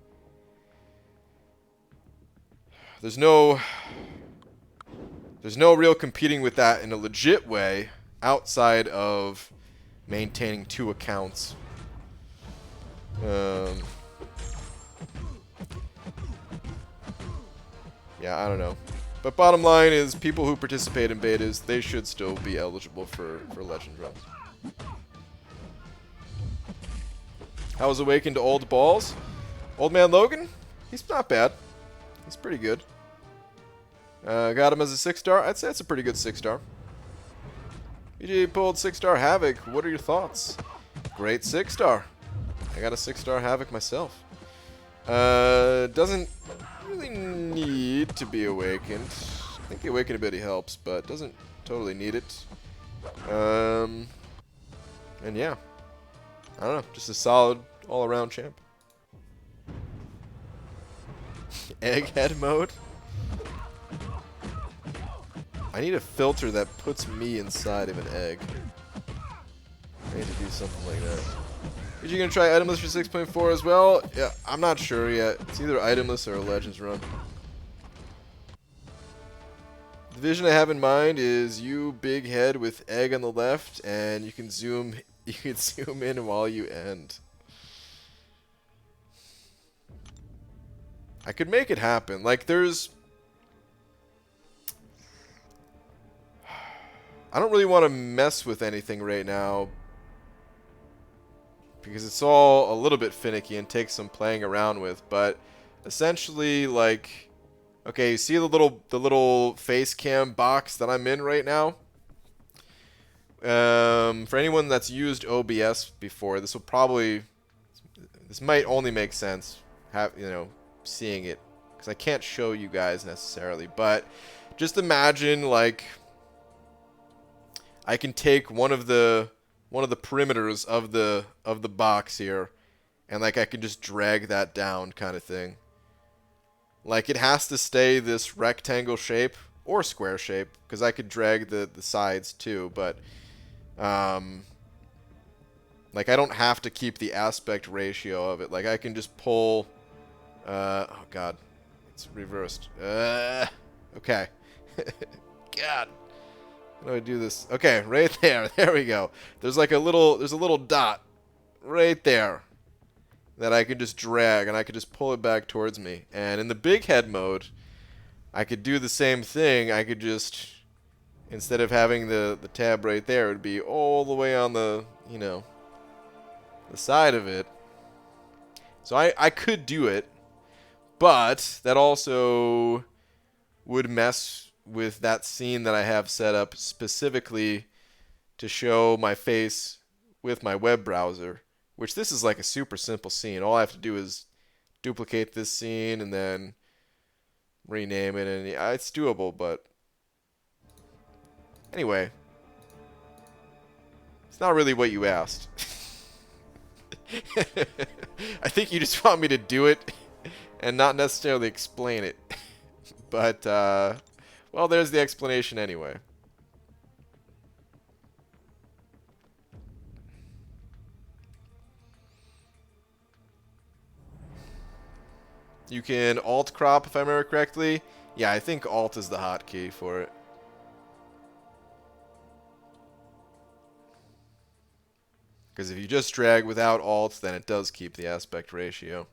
there's no real competing with that in a legit way outside of maintaining 2 accounts. Yeah, I don't know. But bottom line is, people who participate in betas, they should still be eligible for Legend runs. How was Awakened to Old Balls? Old Man Logan? He's not bad. He's pretty good. Got him as a 6-star. I'd say it's a pretty good 6-star. BJ pulled 6-star Havoc. What are your thoughts? Great 6-star. I got a 6-star Havoc myself. Doesn't really need to be awakened. I think the awakened ability helps, but doesn't totally need it. And yeah, I don't know, just a solid all-around champ. Egghead mode. I need a filter that puts me inside of an egg. I need to do something like that. Are you gonna try itemless for 6.4 as well? Yeah, I'm not sure yet. It's either itemless or a Legends run. The vision I have in mind is you, big head with egg on the left, and you can zoom. You can zoom in while you end. I could make it happen. Like there's. I don't really want to mess with anything right now because it's all a little bit finicky and takes some playing around with, but essentially like okay, you see the little face cam box that I'm in right now? For anyone that's used OBS before, this might only make sense seeing it because I can't show you guys necessarily, but just imagine like I can take one of the perimeters of the box here, and like I can just drag that down, kind of thing. Like it has to stay this rectangle shape or square shape because I could drag the sides too, but like I don't have to keep the aspect ratio of it. Like I can just pull. Oh god, it's reversed. Okay. God. How do I do this? Okay, right there. There we go. There's a little dot right there that I can just drag, and I could just pull it back towards me. And in the big head mode, I could do the same thing. I could just, instead of having the tab right there, it would be all the way on the, the side of it. So I could do it, but that also would mess with that scene that I have set up specifically to show my face with my web browser, which this is like a super simple scene. All I have to do is duplicate this scene and then rename it, and yeah, it's doable, but anyway, it's not really what you asked. I think you just want me to do it and not necessarily explain it. But, well, there's the explanation anyway. You can alt crop, if I remember correctly. Yeah, I think alt is the hotkey for it. Because if you just drag without alt, then it does keep the aspect ratio.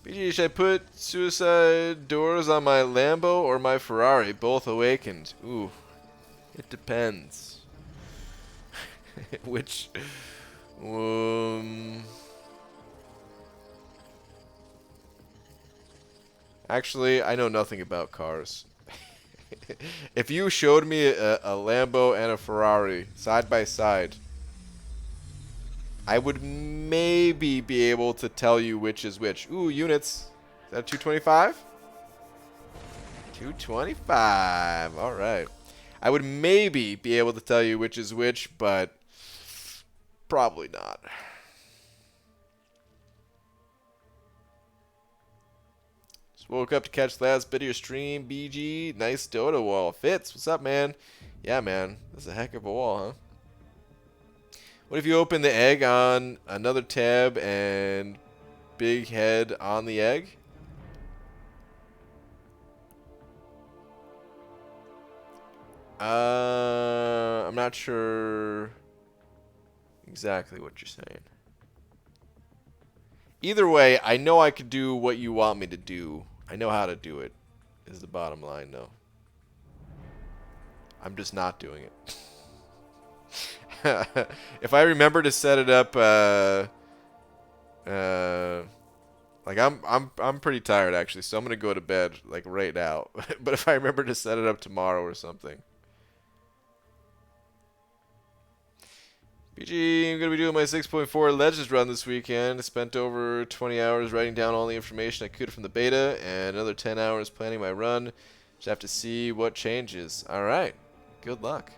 BG, should I put suicide doors on my Lambo or my Ferrari? Both awakened. Ooh, it depends. Which, actually, I know nothing about cars. If you showed me a Lambo and a Ferrari side by side, I would maybe be able to tell you which is which. Ooh, units. Is that 225? 225. All right. I would maybe be able to tell you which is which, but probably not. Just woke up to catch the last bit of your stream, BG. Nice Dota wall. Fitz, what's up, man? Yeah, man. That's a heck of a wall, huh? What if you open the egg on another tab and big head on the egg? I'm not sure exactly what you're saying. Either way, I know I could do what you want me to do. I know how to do it, is the bottom line, though. I'm just not doing it. If I remember to set it up Like I'm pretty tired actually, so I'm gonna go to bed like right now. But if I remember to set it up tomorrow or something. BG, I'm going to be doing my 6.4 Legends run this weekend. I spent over 20 hours writing down all the information I could from the beta, and another 10 hours planning my run. Just have to see what changes. Alright, good luck.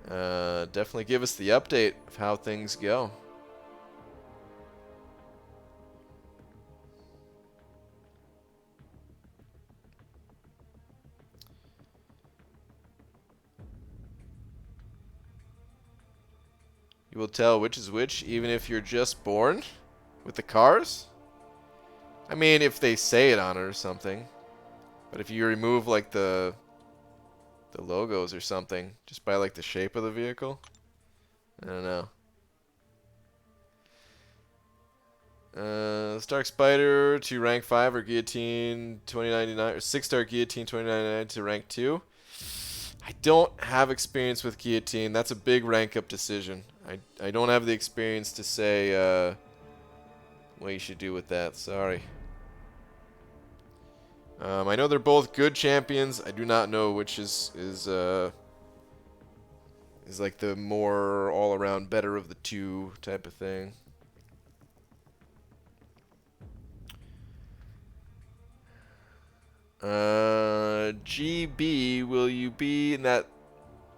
Definitely give us the update of how things go. You will tell which is which, even if you're just born with the cars? I mean, if they say it on it or something. But if you remove, like, the logos or something, just by, like, the shape of the vehicle? I don't know. Stark Spider to rank 5 or Guillotine 2099, or 6-star Guillotine 2099 to rank 2. I don't have experience with Guillotine. That's a big rank up decision. I don't have the experience to say what you should do with that. Sorry. I know they're both good champions. I do not know which is like the more all-around better of the two type of thing. GB, will you be in that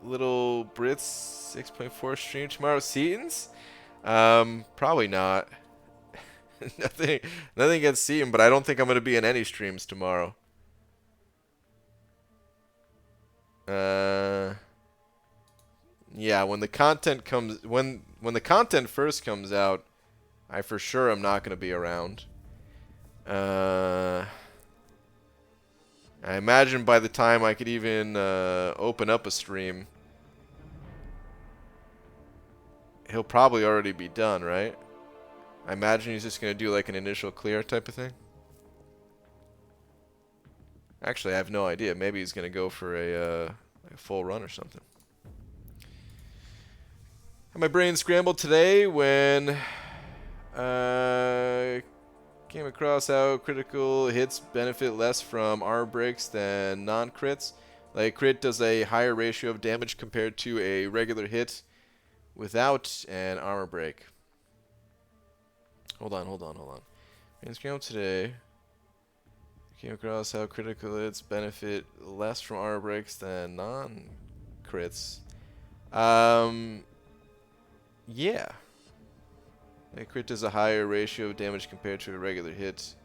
little Brits 6.4 stream tomorrow? Seaton's? Probably not. nothing against Seaton, but I don't think I'm gonna be in any streams tomorrow. Yeah, when the content comes, when the content first comes out, I for sure am not gonna be around. I imagine by the time I could even open up a stream, he'll probably already be done, right? I imagine he's just going to do like an initial clear type of thing. Actually, I have no idea. Maybe he's going to go for a full run or something. Had my brain scrambled today when came across how critical hits benefit less from armor breaks than non-crits. Like, crit does a higher ratio of damage compared to a regular hit without an armor break. Hold on. Brain scrambled today. Came across how critical hits benefit less from armor breaks than non-crits. Yeah. A crit does a higher ratio of damage compared to a regular hit.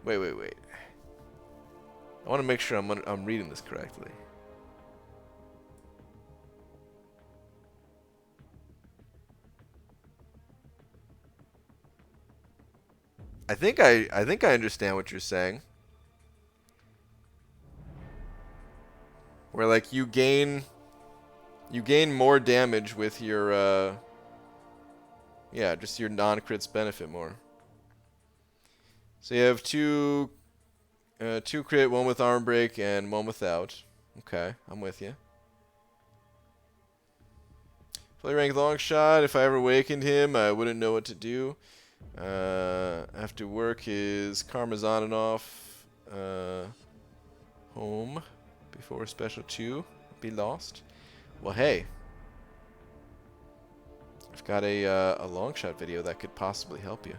Wait. I want to make sure I'm reading this correctly. I think I understand what you're saying. Where like you gain more damage with your yeah, just your non-crits benefit more. So you have two crit, one with arm break and one without. Okay, I'm with you. Fully ranked long shot. If I ever awakened him, I wouldn't know what to do. After work, his karma's on and off. Home before special 2 be lost. Well, hey. I've got a long shot video that could possibly help you.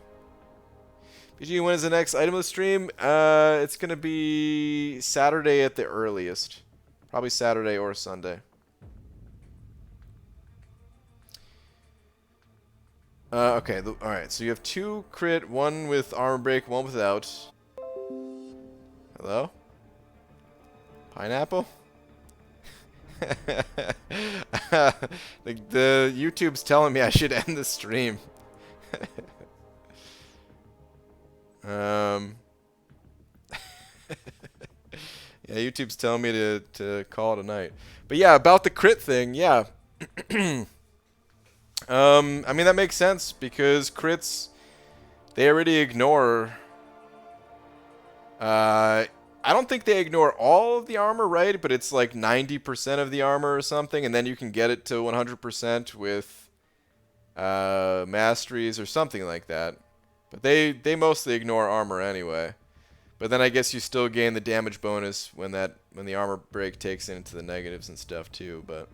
BG, when is the next item of the stream? It's going to be Saturday at the earliest. Probably Saturday or Sunday. Okay, alright, so you have 2 crit, 1 with armor break, 1 without. Hello? Pineapple? the YouTube's telling me I should end the stream. Yeah, YouTube's telling me to call it a night. But yeah, about the crit thing, yeah. I mean, that makes sense because crits, they already ignore. I don't think they ignore all of the armor, right? But it's like 90% of the armor or something, and then you can get it to 100% with masteries or something like that. But they mostly ignore armor anyway. But then I guess you still gain the damage bonus when the armor break takes it into the negatives and stuff too. But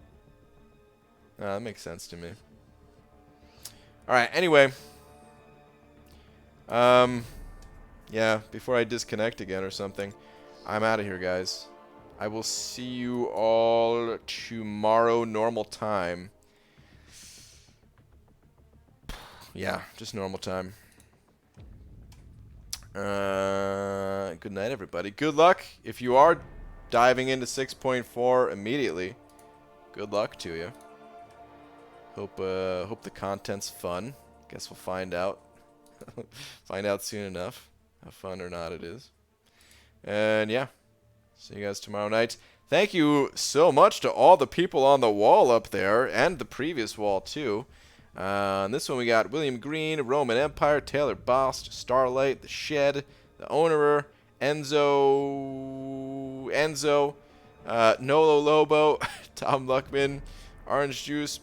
that makes sense to me. All right. Anyway, yeah. Before I disconnect again or something, I'm out of here, guys. I will see you all tomorrow, normal time. Yeah, just normal time. Good night, everybody. Good luck. If you are diving into 6.4 immediately, good luck to you. Hope the content's fun. Guess we'll find out. Find out soon enough how fun or not it is. And yeah, see you guys tomorrow night. Thank you so much to all the people on the wall up there and the previous wall too. On this one we got William Green, Roman Empire, Taylor Bost, Starlight, The Shed, The Ownerer, Enzo, Nolo Lobo, Tom Luckman, Orange Juice,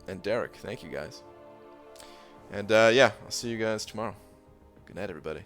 and Derek. Thank you guys. And yeah, I'll see you guys tomorrow. Good night, everybody.